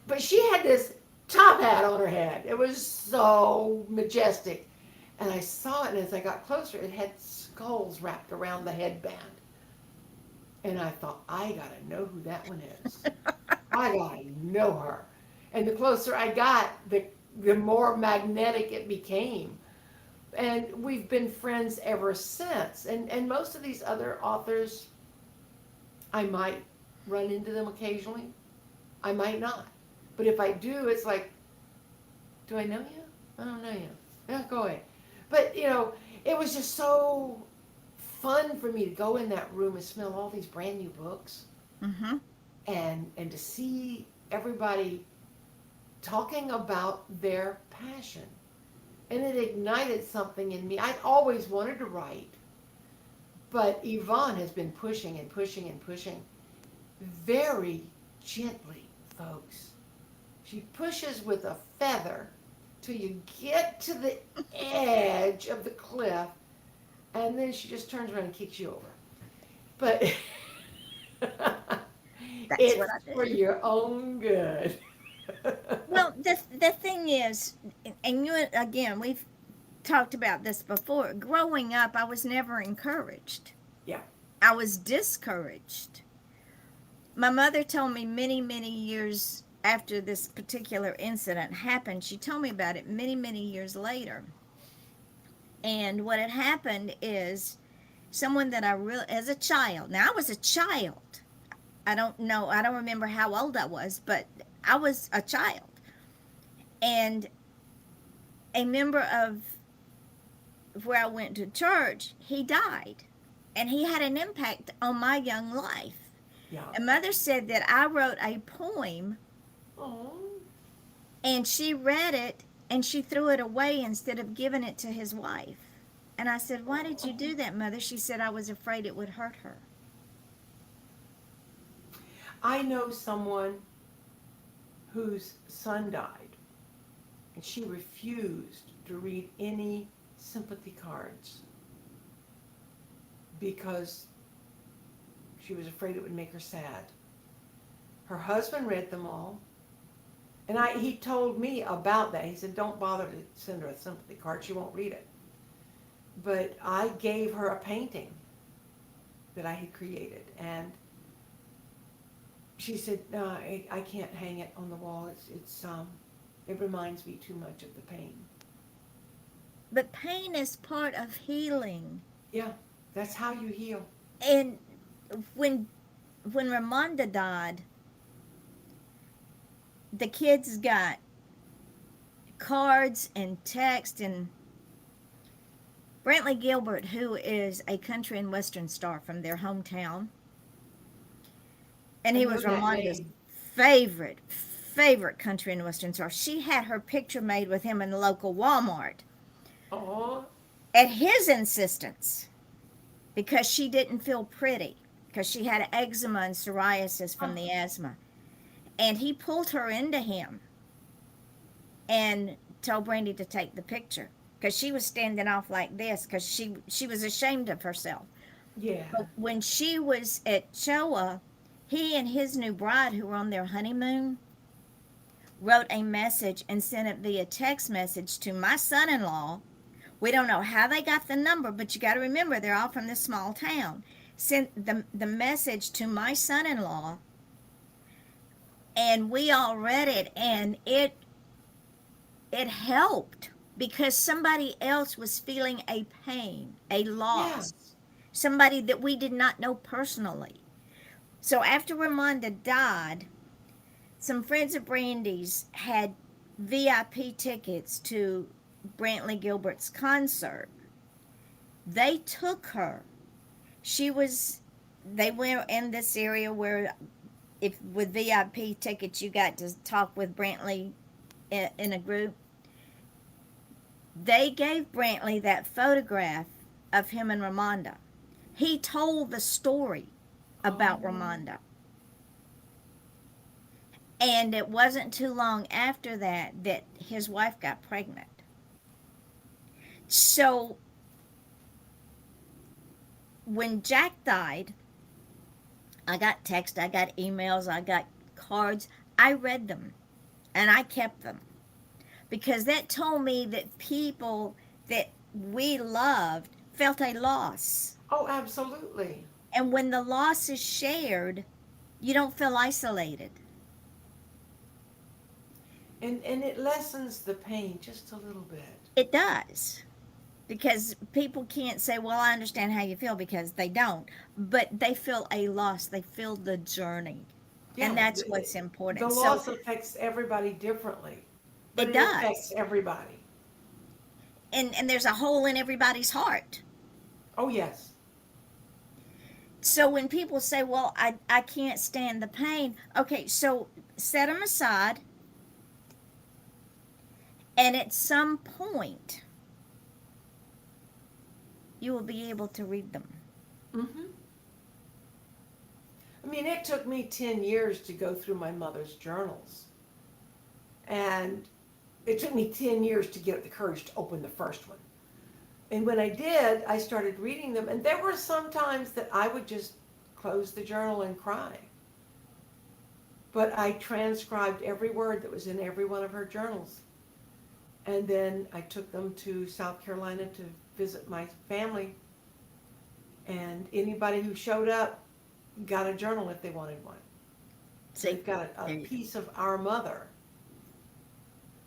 But she had this top hat on her head. It was so majestic. And I saw it, and as I got closer, it had skulls wrapped around the headband. And I thought, I gotta know who that one is. I gotta know her. And the closer I got, the more magnetic it became. And we've been friends ever since. And most of these other authors, I might run into them occasionally. I might not. But if I do, it's like, do I know you? I don't know you. Yeah, go away. But, it was just so fun for me to go in that room and smell all these brand new books Mm-hmm. and to see everybody talking about their passion. And it ignited something in me. I'd always wanted to write, but Yvonne has been pushing and pushing and pushing very gently, folks. She pushes with a feather till you get to the edge of the cliff, and then she just turns around and kicks you over. But That's what it's I for do. your own good. Well, the thing is, and you again, we've talked about this before. Growing up, I was never encouraged. Yeah. I was discouraged. My mother told me many, many years after this particular incident happened, she told me about it many, many years later. And what had happened is someone that I really, as a child, now I was a child. I don't know, I don't remember how old I was, but I was a child. And a member of where I went to church, he died. And he had an impact on my young life. Yeah. And mother said that I wrote a poem Oh. and she read it and she threw it away instead of giving it to his wife. And I said, "Why did you do that, mother?" She said, "I was afraid it would hurt her." I know someone whose son died, and she refused to read any sympathy cards because she was afraid it would make her sad. Her husband read them all, and he told me about that. He said, "Don't bother to send her a sympathy card; she won't read it." But I gave her a painting that I had created, and she said, "No, I can't hang it on the wall. It reminds me too much of the pain." But pain is part of healing. Yeah, that's how you heal. And when when Ramonda died, the kids got cards and text, and Brantley Gilbert, who is a country and western star from their hometown, and I he know was that Ramonda's name. favorite country and western star. She had her picture made with him in the local Walmart Oh, at his insistence because she didn't feel pretty because she had eczema and psoriasis from oh, the asthma. And he pulled her into him and told Brandy to take the picture because she was standing off like this because she was ashamed of herself. yeah. But when she was at Choa, he and his new bride, who were on their honeymoon, wrote a message and sent it via text message to my son-in-law. We don't know how they got the number, but you got to remember they're all from this small town. Sent the message to my son-in-law, and we all read it, and it helped because somebody else was feeling a pain, a Yeah. loss, somebody that we did not know personally. So after Ramonda died, some friends of Brandy's had VIP tickets to Brantley Gilbert's concert. They took her. She was, they were in this area where if with VIP tickets you got to talk with Brantley in a group, they gave Brantley that photograph of him and Ramonda. He told the story Oh, about Ramonda. And it wasn't too long after that that his wife got pregnant. So when Jack died, I got texts, I got emails, I got cards. I read them and I kept them because that told me that people that we loved felt a loss. oh, absolutely. And when the loss is shared, you don't feel isolated. And it lessens the pain just a little bit. It does. Because people can't say, well, I understand how you feel because they don't. But they feel a loss, they feel the journey. And Yeah, that's what's the important. So loss affects everybody differently, but it it affects does. everybody. And there's a hole in everybody's heart. Oh, yes. So when people say, well, I can't stand the pain, okay, so set them aside. And at some point, you will be able to read them. Hmm. I mean, it took me 10 years to go through my mother's journals. And it took me 10 years to get the courage to open the first one. And when I did, I started reading them. And there were some times that I would just close the journal and cry. But I transcribed every word that was in every one of her journals. And then I took them to South Carolina to visit my family. And anybody who showed up got a journal if they wanted one. So See, they've got a there you go. piece of our mother.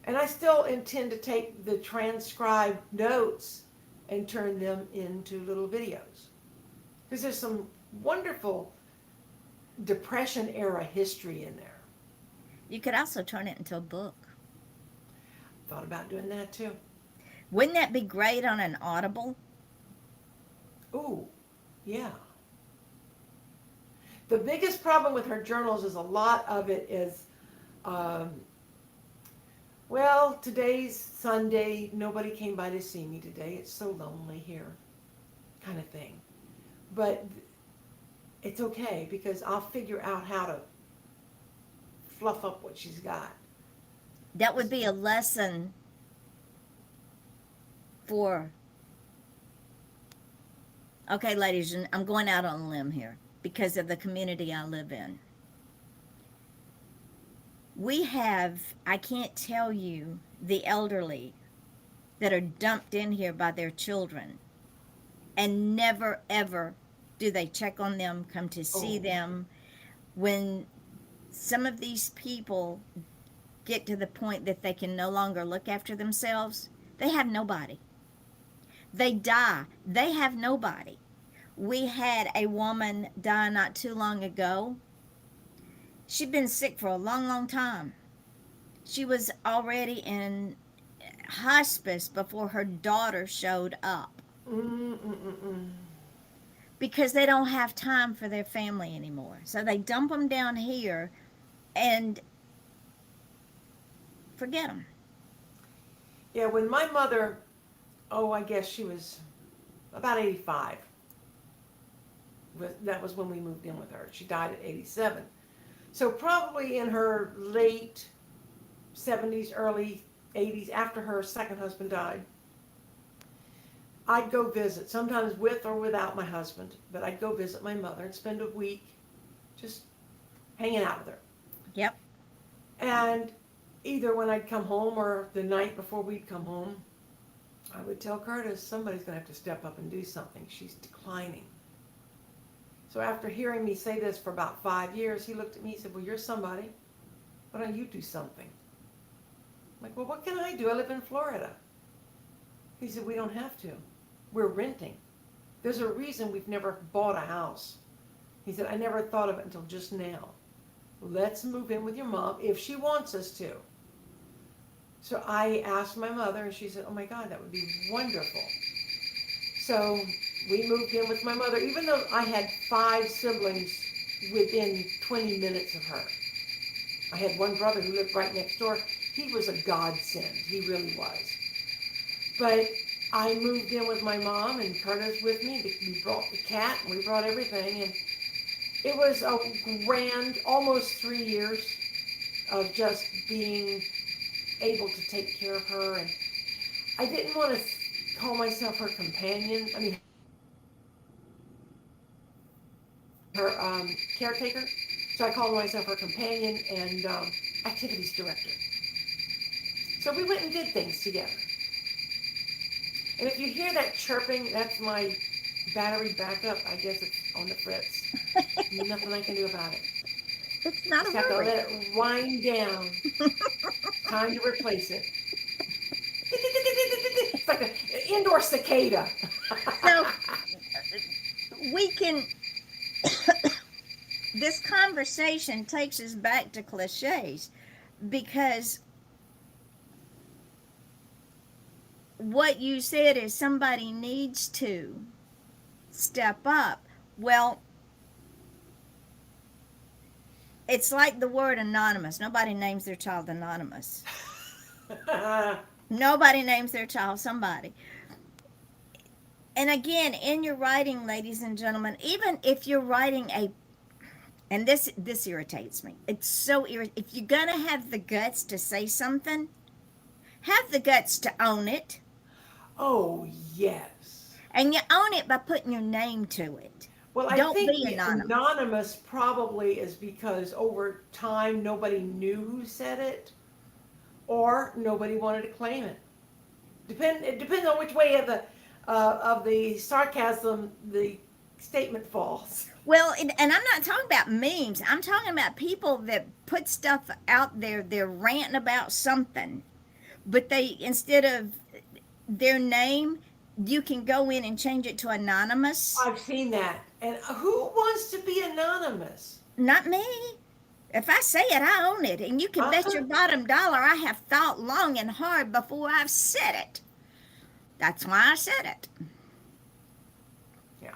And I still intend to take the transcribed notes and turn them into little videos. Because there's some wonderful Depression era history in there. You could also turn it into a book. Thought about doing that too. Wouldn't that be great on an Audible? Ooh, yeah. The biggest problem with her journals is a lot of it is, um, well, today's Sunday, nobody came by to see me today. It's so lonely here, kind of thing. But it's okay because I'll figure out how to fluff up what she's got. That would be a lesson for, okay, ladies, and I'm going out on a limb here because of the community I live in. We have, I can't tell you, the elderly that are dumped in here by their children, and never ever do they check on them, come to see Oh, them. When some of these people get to the point that they can no longer look after themselves, they have nobody. They die, they have nobody. We had a woman die not too long ago. She'd been sick for a long, long time. She was already in hospice before her daughter showed up mm-mm-mm-mm. because they don't have time for their family anymore. So they dump them down here and forget them. Yeah, when my mother, oh, I guess she was about 85. That was when we moved in with her. She died at 87. So probably in her late 70s, early 80s, after her second husband died, I'd go visit, sometimes with or without my husband, but I'd go visit my mother and spend a week just hanging out with her. Yep. And either when I'd come home or the night before we'd come home, I would tell Curtis, somebody's going to have to step up and do something. She's declining. So after hearing me say this for about 5 years, he looked at me and said, well, you're somebody. Why don't you do something? I'm like, well, what can I do? I live in Florida. He said, we don't have to. We're renting. There's a reason we've never bought a house. He said, I never thought of it until just now. Let's move in with your mom if she wants us to. So I asked my mother, and she said, oh my God, that would be wonderful. So we moved in with my mother. Even though I had 5 siblings within 20 minutes of her. I had one brother who lived right next door. He was a godsend. He really was. But I moved in with my mom, and Curtis with me. We brought the cat, and we brought everything, and it was a grand, almost 3 years of just being able to take care of her. And I didn't want to call myself her companion. I mean, her caretaker. So I called myself her companion and activities director. So we went and did things together. And if you hear that chirping, that's my battery backup. I guess it's on the fritz. Nothing I can do about it. It's not a Just have to worry. let it wind down. Time to replace it. It's like an indoor cicada. So we can, this conversation takes us back to cliches because what you said is somebody needs to step up. Well, it's like the word anonymous. Nobody names their child anonymous. Nobody names their child somebody. And again, in your writing, ladies and gentlemen, even if you're writing a, and this irritates me. It's so if you're gonna have the guts to say something, have the guts to own it, Oh, yes. and you own it by putting your name to it. Well, I Don't think be the anonymous. anonymous probably is because over time nobody knew who said it, or nobody wanted to claim it. It depends on which way of the sarcasm the statement falls. Well, and I'm not talking about memes. I'm talking about people that put stuff out there. They're ranting about something, but they, instead of their name, you can go in and change it to anonymous. I've seen that. And who wants to be anonymous? Not me. If I say it, I own it. And you can bet Uh-huh. your bottom dollar I have thought long and hard before I've said it. That's why I said it. Yeah,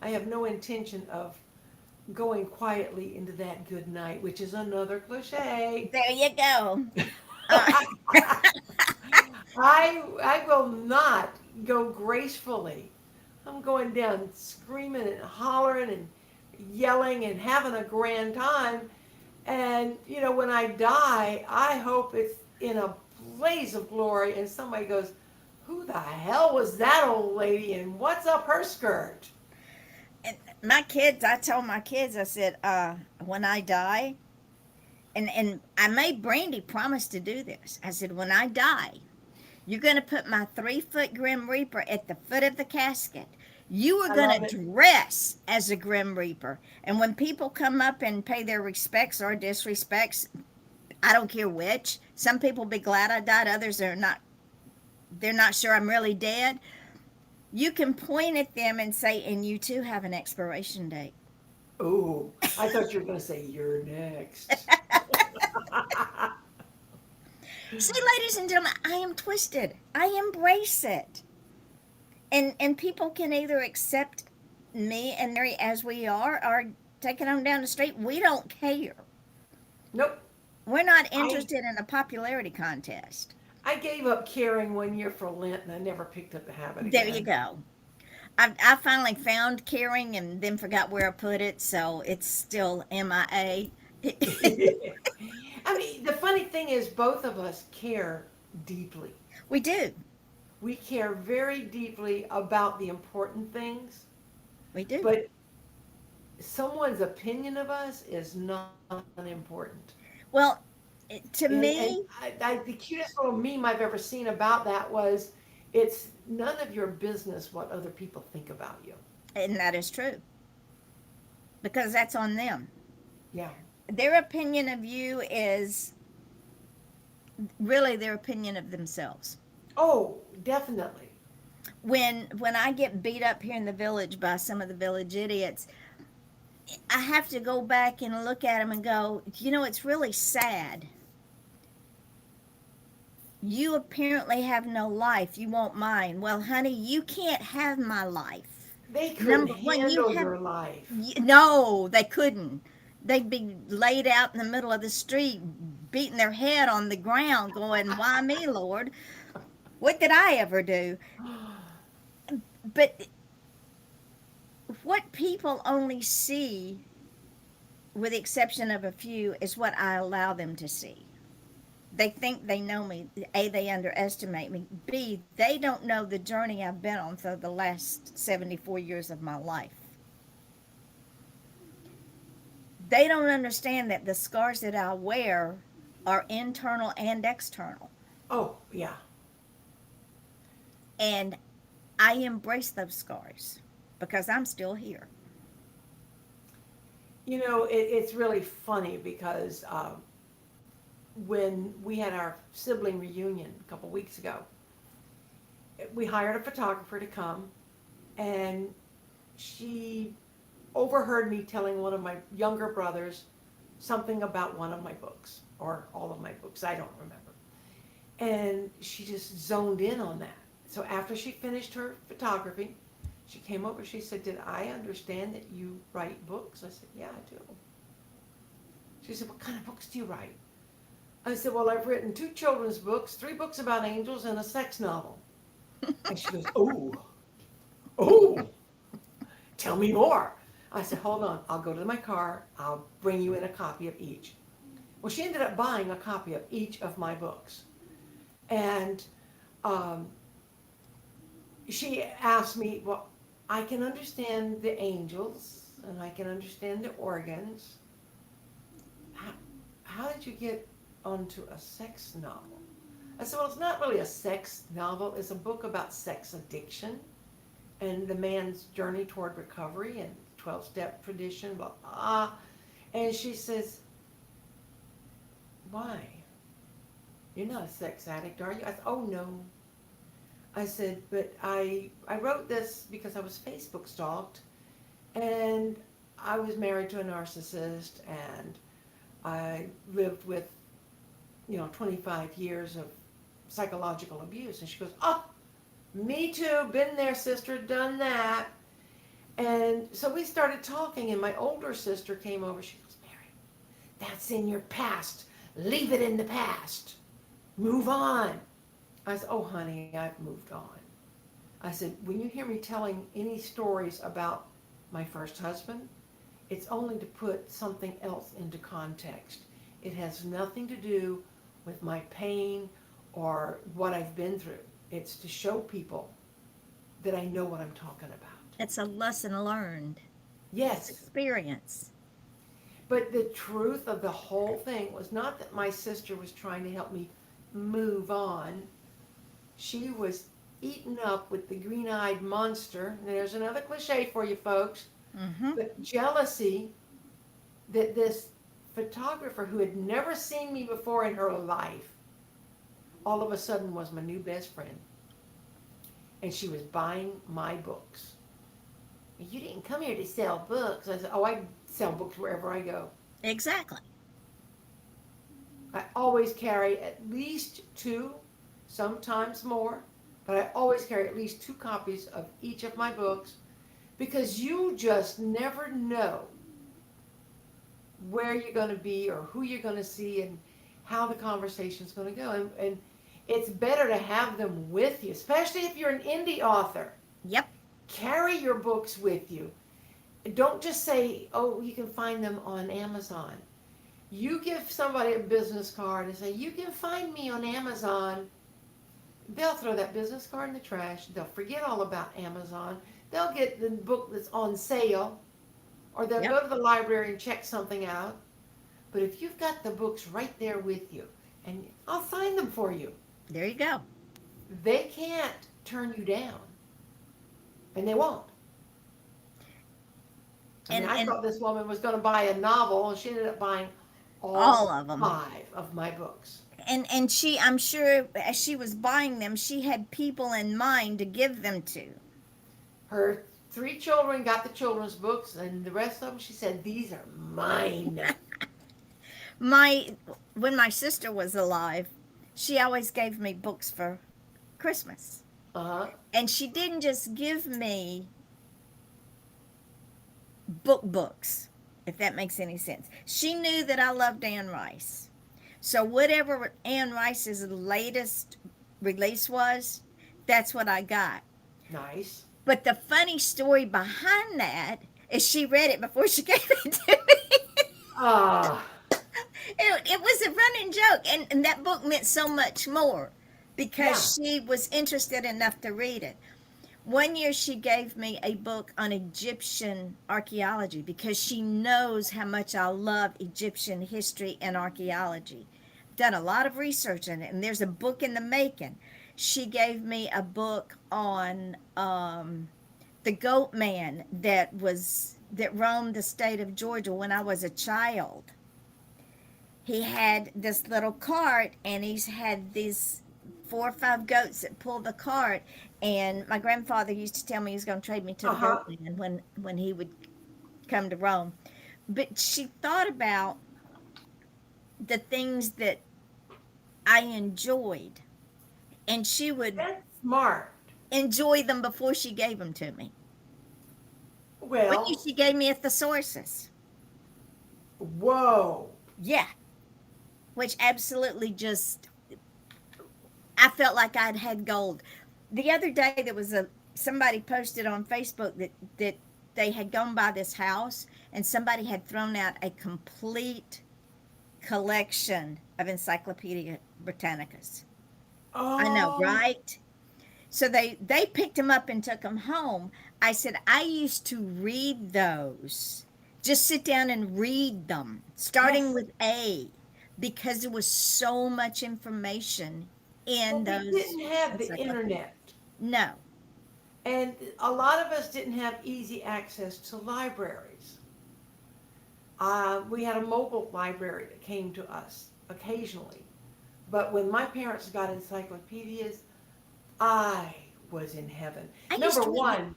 I have no intention of going quietly into that good night, which is another cliche. There you go. Uh, I will not go gracefully. I'm going down screaming and hollering and yelling and having a grand time. And when I die, I hope it's in a blaze of glory. And somebody goes, "Who the hell was that old lady? And what's up her skirt?" and my kids, I told my kids, I said, when I die, and I made Brandy promise to do this. I said, when I die, you're going to put my 3-foot Grim Reaper at the foot of the casket. You are I going love to it. dress as a Grim Reaper. And when people come up and pay their respects or disrespects, I don't care which. Some people be glad I died, others are not. They're not sure I'm really dead. You can point at them and say, and you too have an expiration date. Oh, I thought you were going to say you're next. See, ladies and gentlemen, I am twisted. I embrace it. And people can either accept me and Mary as we are or take it on down the street. We don't care. Nope. We're not I interested in a popularity contest. I gave up caring one year for Lent, and I never picked up the habit There you again. go. I finally found caring and then forgot where I put it, so it's still MIA. I mean, the funny thing is, both of us care deeply. We do. We care very deeply about the important things, We do. but someone's opinion of us is not important. Well, to And me, the cutest little meme I've ever seen about that was, it's none of your business what other people think about you. and that is true, because that's on them. Yeah. Their opinion of you is really their opinion of themselves. Oh, definitely. When I get beat up here in the village by some of the village idiots, I have to go back and look at them and go, it's really sad. You apparently have no life. You want mine. Well, honey, you can't have my life. They couldn't Number one, you handle have your life. no, they couldn't. They'd be laid out in the middle of the street, beating their head on the ground, going, "Why me, Lord? What did I ever do?" But what people only see, with the exception of a few, is what I allow them to see. They think they know me. A, they underestimate me. B, they don't know the journey I've been on for the last 74 years of my life. They don't understand that the scars that I wear are internal and external. Oh, yeah. And I embrace those scars because I'm still here. You know, it's really funny because when we had our sibling reunion a couple weeks ago, we hired a photographer to come, and she overheard me telling one of my younger brothers something about one of my books, or all of my books, I don't remember. And she just zoned in on that. So after she finished her photography, she came over, she said, "Did I understand that you write books?" I said, "Yeah, I do." She said, "What kind of books do you write?" I said, "Well, I've written 2 children's books, 3 books about angels, and a sex novel." And she goes, "Oh, oh, tell me more." I said, "Hold on, I'll go to my car, I'll bring you in a copy of each." Well, she ended up buying a copy of each of my books. And um, she asked me, "Well, I can understand the angels, and I can understand the organs. How did you get onto a sex novel?" I said, "Well, it's not really a sex novel. It's a book about sex addiction and the man's journey toward recovery and 12-step tradition, blah, blah." And she says, "Why? You're not a sex addict, are you?" I said, "Oh, no." I said, "But I wrote this because I was Facebook stalked, and I was married to a narcissist, and I lived with, 25 years of psychological abuse." And she goes, "Oh, me too, been there, sister, done that." And so we started talking, and my older sister came over. She goes, "Mary, that's in your past. Leave it in the past. Move on." I said, "Oh, honey, I've moved on." I said, "When you hear me telling any stories about my first husband, it's only to put something else into context. It has nothing to do with my pain or what I've been through. It's to show people that I know what I'm talking about." It's a lesson learned. It's Yes, experience. but the truth of the whole thing was not that my sister was trying to help me move on. She was eaten up with the green-eyed monster. And there's another cliche for you folks. Mm-hmm. But jealousy that this photographer who had never seen me before in her life all of a sudden was my new best friend. And she was buying my books. "You didn't come here to sell books." I said, "Oh, I sell books wherever I go. Exactly. I always carry at least 2, sometimes more, but I always carry at least 2 copies of each of my books, because you just never know where you're going to be or who you're going to see and how the conversation's going to go. And it's better to have them with you, especially if you're an indie author. Yep. Carry your books with you. Don't just say, "Oh, you can find them on Amazon." You give somebody a business card and say, "You can find me on Amazon." They'll throw that business card in the trash. They'll forget all about Amazon. They'll get the book that's on sale, or they'll Yep. go to the library and check something out. But if you've got the books right there with you, and I'll find them for you, There you go. they can't turn you down. And they won't. I mean, And I and thought this woman was going to buy a novel, and she ended up buying all all of them. 5 of my books. And she, I'm sure, as she was buying them, she had people in mind to give them to. Her 3 children got the children's books, and the rest of them, she said, "These are mine." My When my sister was alive, she always gave me books for Christmas. Uh-huh. And she didn't just give me books, if that makes any sense. She knew that I loved Anne Rice. So whatever Anne Rice's latest release was, that's what I got. Nice. But the funny story behind that is she read it before she gave it to me. Ah, It was a running joke, and that book meant so much more yeah. because she was interested enough to read it. One year, she gave me a book on Egyptian archaeology because she knows how much I love Egyptian history and archaeology. Done a lot of research in it, and there's a book in the making. She gave me a book on the goat man that roamed the state of Georgia when I was a child. He had this little cart, and he's had these 4 or 5 goats that pull the cart. And my grandfather used to tell me he was going to trade me to Uh the huh. goat man when he would come to Rome. But she thought about the things that I enjoyed, and she would That's smart. enjoy them before she gave them to me. One year Well, she gave me a thesaurus. whoa. Yeah, which absolutely just, I felt like I'd had gold. The other day there was a somebody posted on Facebook that they had gone by this house and somebody had thrown out a complete collection of Encyclopedia Britannicas. I know, Oh, right? So they picked them up and took them home. I said I used to read those. Just sit down and read them, starting yes. with A, because there was so much information in Well, we those didn't have the encyclopedias. internet, No, and a lot of us didn't have easy access to libraries. We had a mobile library that came to us occasionally, but when my parents got encyclopedias, I was in heaven. I used Number to read. one,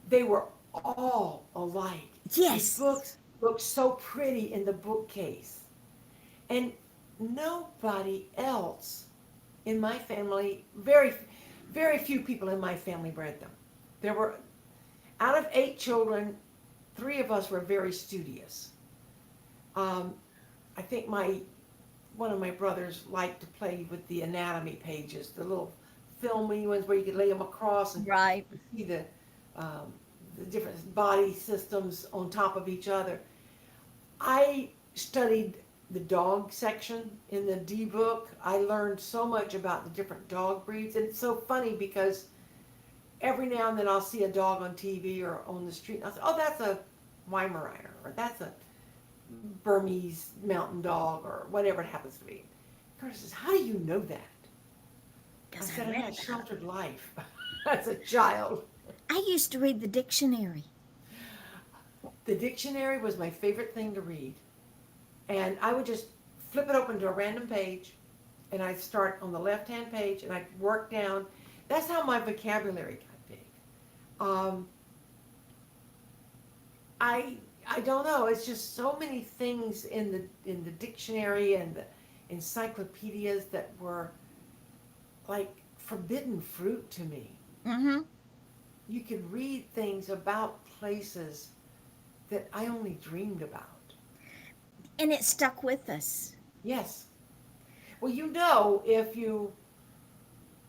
they were all alike. These Yes, books looked so pretty in the bookcase, and nobody else in my family, very few people in my family read them. There were, out of 8 children, 3 of us were very studious. Um, I think one of my brothers liked to play with the anatomy pages, the little filmy ones where you could lay them across and right. see um, the different body systems on top of each other. I studied the dog section in the D book. I learned so much about the different dog breeds, and it's so funny because every now and then I'll see a dog on TV or on the street, and I'll say, "Oh, that's a Weimaraner," or "That's a Burmese mountain dog," or whatever it happens to be. Curtis says, "How do you know that?" I Because I said, "I read had a about it. sheltered life as a child." I used to read the dictionary. The dictionary was my favorite thing to read. And I would just flip it open to a random page, and I'd start on the left hand page, and I'd work down. That's how my vocabulary got big. Um, I don't know. It's just so many things in the dictionary and the encyclopedias that were like forbidden fruit to me. Mm-hmm. You could read things about places that I only dreamed about. And it stuck with us. Yes. Well, if you,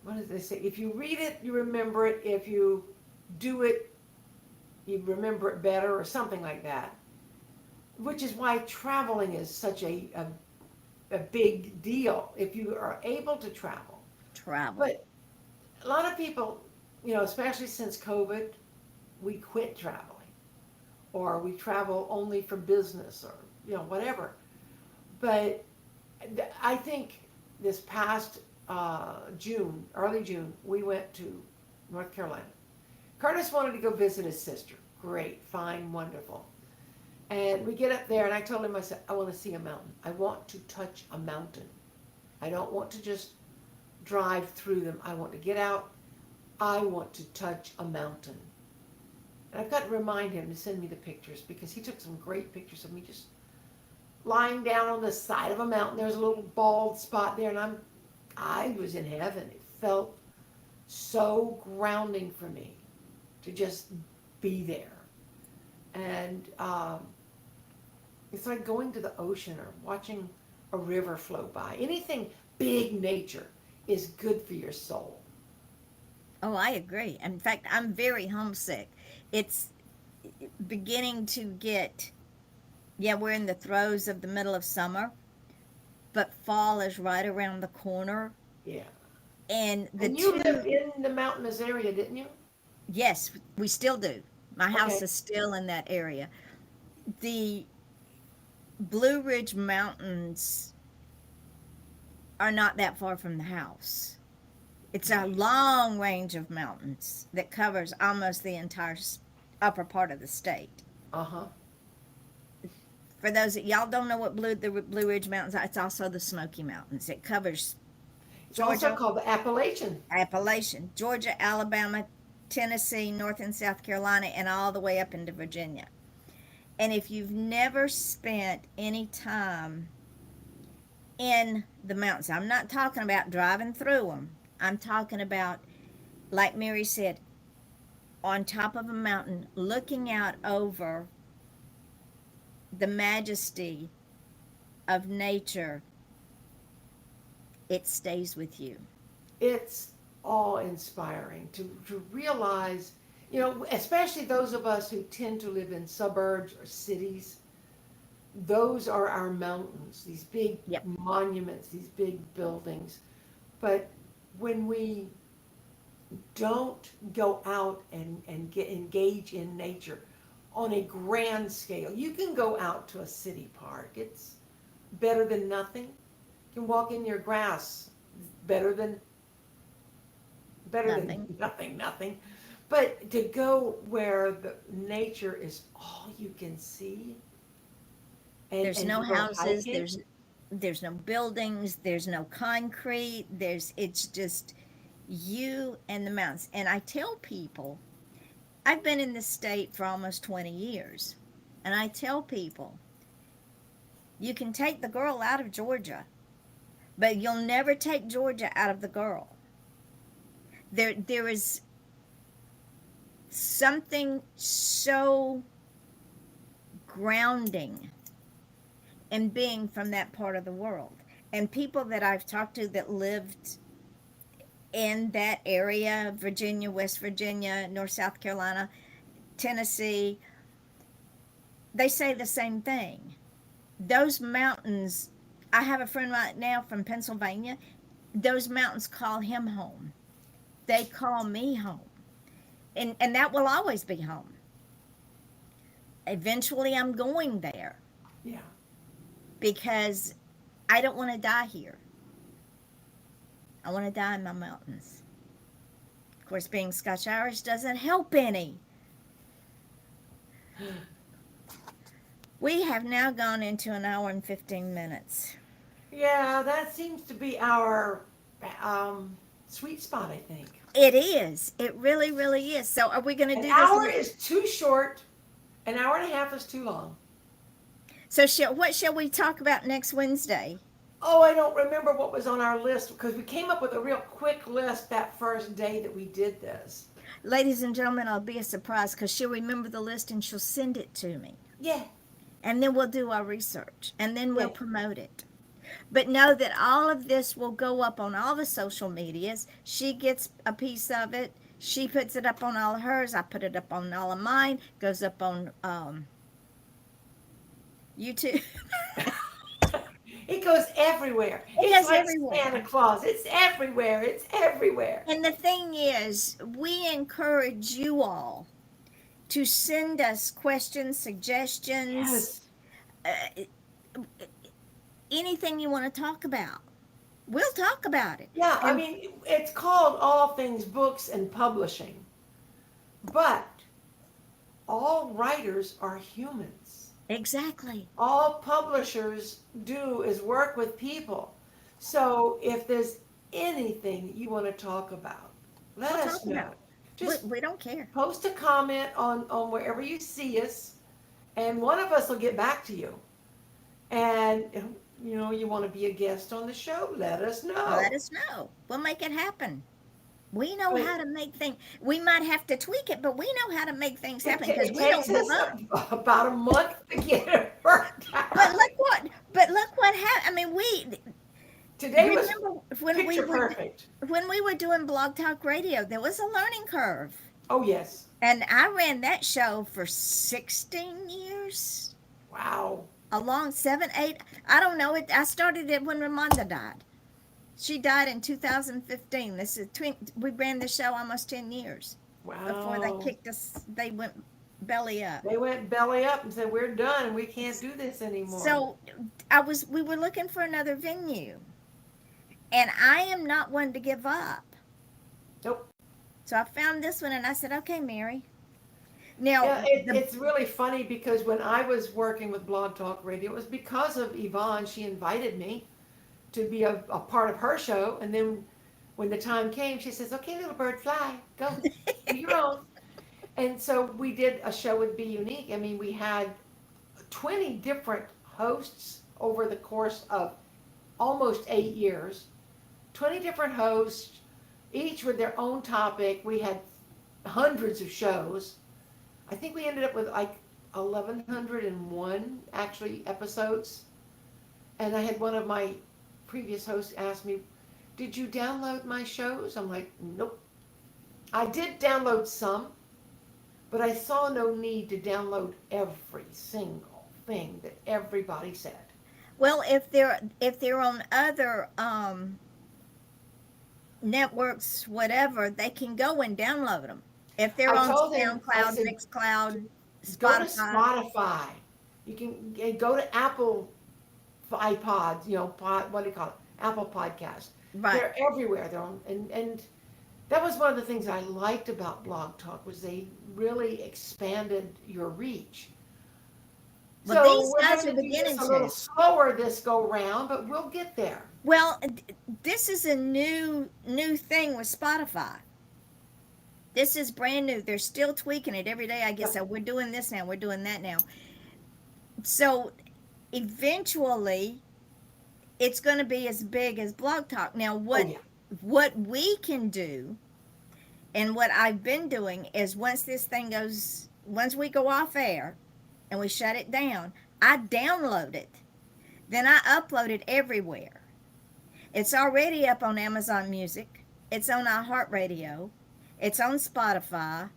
what does they say? If you read it, you remember it. If you do it, you remember it better, or something like that. Which is why traveling is such a big deal if you are able to travel. Travel. But a lot of people, especially since COVID, we quit traveling, or we travel only for business, or whatever. But I think this past June, early June, we went to North Carolina. Curtis wanted to go visit his sister. Great, fine, wonderful. And we get up there, and I told him, I said, I want to see a mountain. I want to touch a mountain. I don't want to just drive through them. I want to get out. I want to touch a mountain. And I've got to remind him to send me the pictures, because he took some great pictures of me just lying down on the side of a mountain. There's a little bald spot there, and I was in heaven. It felt so grounding for me to just be there. And it's like going to the ocean or watching a river flow by. Anything big nature is good for your soul. Oh, I agree. In fact, I'm very homesick. It's beginning to get, yeah, we're in the throes of the middle of summer, but fall is right around the corner. Yeah. And the And you lived two, in the mountainous area, didn't you? yes, we still do. My house Okay. is still in that area. The Blue Ridge Mountains are not that far from the house. It's a long range of mountains that covers almost the entire upper part of the state. Uh huh. For those that y'all don't know what the Blue Ridge Mountains are, it's also the Smoky Mountains. It covers It's also Georgia, called the Appalachian. Appalachian, Georgia, Alabama, Tennessee, North and South Carolina, and all the way up into Virginia. And if you've never spent any time in the mountains, I'm not talking about driving through them. I'm talking about, like Mary said, on top of a mountain, looking out over the majesty of nature. It stays with you. It's awe inspiring to realize, you know, especially those of us who tend to live in suburbs or cities, those are our mountains, these big Yep. monuments, these big buildings. But when we don't go out and get engage in nature on a grand scale, you can go out to a city park. It's better than nothing. You can walk in your grass. Better than Nothing. nothing. But to go where the nature is all you can see, There's and no to go houses, hiking, there's no buildings, there's no concrete, it's just you and the mountains. And I tell people, I've been in the state for almost 20 years. And I tell people, you can take the girl out of Georgia, but you'll never take Georgia out of the girl. There is something so grounding in being from that part of the world. And people that I've talked to that lived in that area, Virginia, West Virginia, North South Carolina, Tennessee, they say the same thing. Those mountains, I have a friend right now from Pennsylvania, those mountains call him home. They call me home. And that will always be home. Eventually, I'm going there yeah, because I don't want to die here. I want to die in my mountains. Of course, being Scotch Irish doesn't help any. We have now gone into an hour and 15 minutes. yeah, that seems to be our sweet spot, I think. It is. It really, really is. So, are we going to An do this? hour is too short. An hour and a half is too long. So, what shall we talk about next Wednesday? Oh, I don't remember what was on our list because we came up with a real quick list that first day that we did this. Ladies and gentlemen, I'll be a surprise because she'll remember the list and she'll send it to me. Yeah. And then we'll do our research and then we'll Yeah. promote it. But know that all of this will go up on all the social medias. She gets a piece of it. She puts it up on all of hers. I put it up on all of mine. Goes up on YouTube. It goes everywhere. It It's goes like everywhere. Santa Claus. It's everywhere. It's everywhere. And the thing is, we encourage you all to send us questions, suggestions, Yes. uh, anything you want to talk about. We'll talk about it. Yeah, I And mean, it's called All Things Books and Publishing. But all writers are humans. exactly. All publishers do is work with people. So if there's anything that you want to talk about, let We'll us talk know. about it. Just We don't care. post a comment on wherever you see us, and one of us will get back to you. And you know, you want to be a guest on the show, let us know. Let us know. We'll make it happen. We know But how to make things. We might have to tweak it, but we know how to make things happen because it we takes don't give us up. about a month to get it worked But out. look what, but look what happened. I mean, we Today was remember when we picture would perfect. when we were doing Blog Talk Radio, there was a learning curve. Oh, yes. And I ran that show for 16 years. Wow. Along 7, 8, I don't know it. I started it when Ramonda died. She died in 2015. We ran the show almost 10 years before they Wow. kicked us. They went belly up. They went belly up and said, "We're done and we can't do this anymore." So we were looking for another venue, and I am not one to give up. Nope. So I found this one, and I said, "Okay, Mary." Now Yeah, the it's really funny because when I was working with Blog Talk Radio, it was because of Yvonne. She invited me to be a part of her show. And then when the time came, she says, "Okay, little bird, fly, go, do your own." And so we did a show with Be Unique. I mean, we had 20 different hosts over the course of almost 8 years, 20 different hosts, each with their own topic. We had hundreds of shows. I think we ended up with like 1,101 actually episodes. And I had one of my previous hosts ask me, "Did you download my shows?" I'm like, "Nope." I did download some, but I saw no need to download every single thing that everybody said. well, if they're on other networks, whatever, they can go and download them. If they're I on told him, I SoundCloud, said, Mixcloud, go to Spotify, Spotify. You can go to Apple iPods, what do you call it? Apple Podcast. right? They're everywhere. They're on, and that was one of the things I liked about Blog Talk was they really expanded your reach. Well, So these we're guys having are to do this beginning a little to. slower this go round, but we'll get there. Well, this is a new thing with Spotify. This is brand new. They're still tweaking it every day. I guess Yep. so. We're doing this now. We're doing that now. So eventually, it's going to be as big as Blog Talk. Now, Oh what yeah. what we can do, and what I've been doing is once we go off air, and we shut it down, I download it. Then I upload it everywhere. It's already up on Amazon Music. It's on iHeartRadio. It's on Spotify.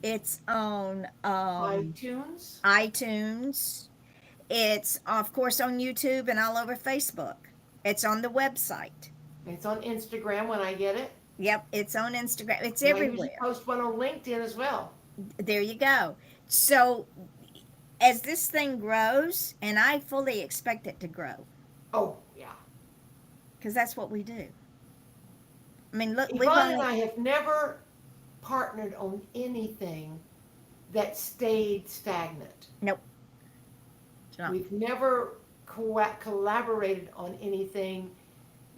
It's on iTunes. iTunes. It's, of course, on YouTube and all over Facebook. It's on the website. It's on Instagram when I get it. Yep, it's on Instagram. It's And I usually everywhere. post one on LinkedIn as well. There you go. So, as this thing grows, and I fully expect it to grow, Oh yeah. because that's what we do. I mean, look, we've Yvonne and only, I have never partnered on anything that stayed stagnant. nope. No. We've never collaborated on anything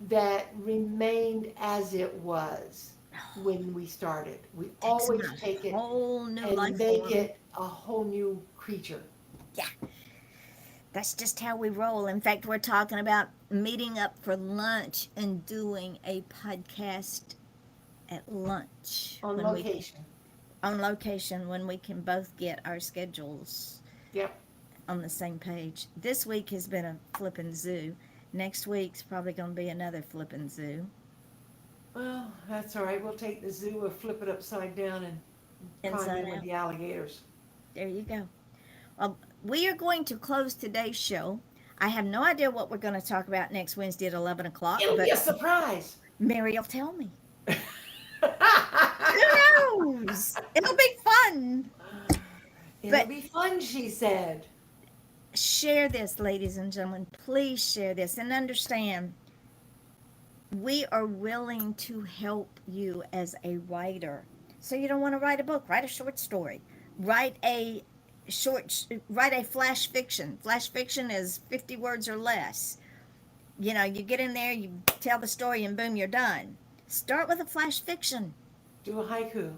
that remained as it was when we started. We Takes always on take a it whole new and life make form. it a whole new creature. Yeah, that's just how we roll. In fact, we're talking about meeting up for lunch and doing a podcast at lunch On when we location. on location when we can both get our schedules Yep. on the same page. This week has been a flippin' zoo. Next week's probably going to be another flippin' zoo. Well, that's all right. We'll take the zoo, we'll flip it upside down and climb Inside in with out. the alligators. There you go. Well, we are going to close today's show. I have no idea what we're going to talk about next Wednesday at 11 o'clock, It'll but be a surprise. Mary will tell me. Who knows? It'll be fun. It'll But be fun, she said. share this, ladies and gentlemen. Please share this and understand we are willing to help you as a writer. So you don't want to write a book, write a short story, write a write a flash fiction. Flash fiction is 50 words or less. You know, you get in there, you tell the story, and boom, you're done. Start with a flash fiction. Do a haiku.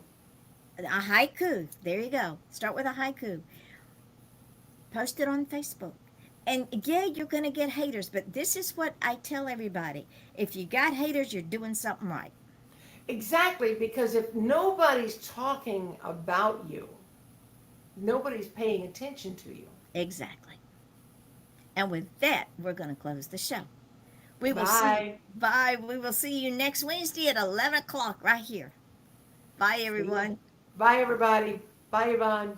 A haiku. There you go. Start with a haiku. Post it on Facebook. And yeah, you're going to get haters, but this is what I tell everybody. If you got haters, you're doing something right. Exactly, because if nobody's talking about you, nobody's paying attention to you. Exactly. And with that, we're going to close the show. We will see. Bye. Bye. We will see you next Wednesday at 11 o'clock right here. Bye, See ya. everyone. Bye, everybody. Bye, Yvonne.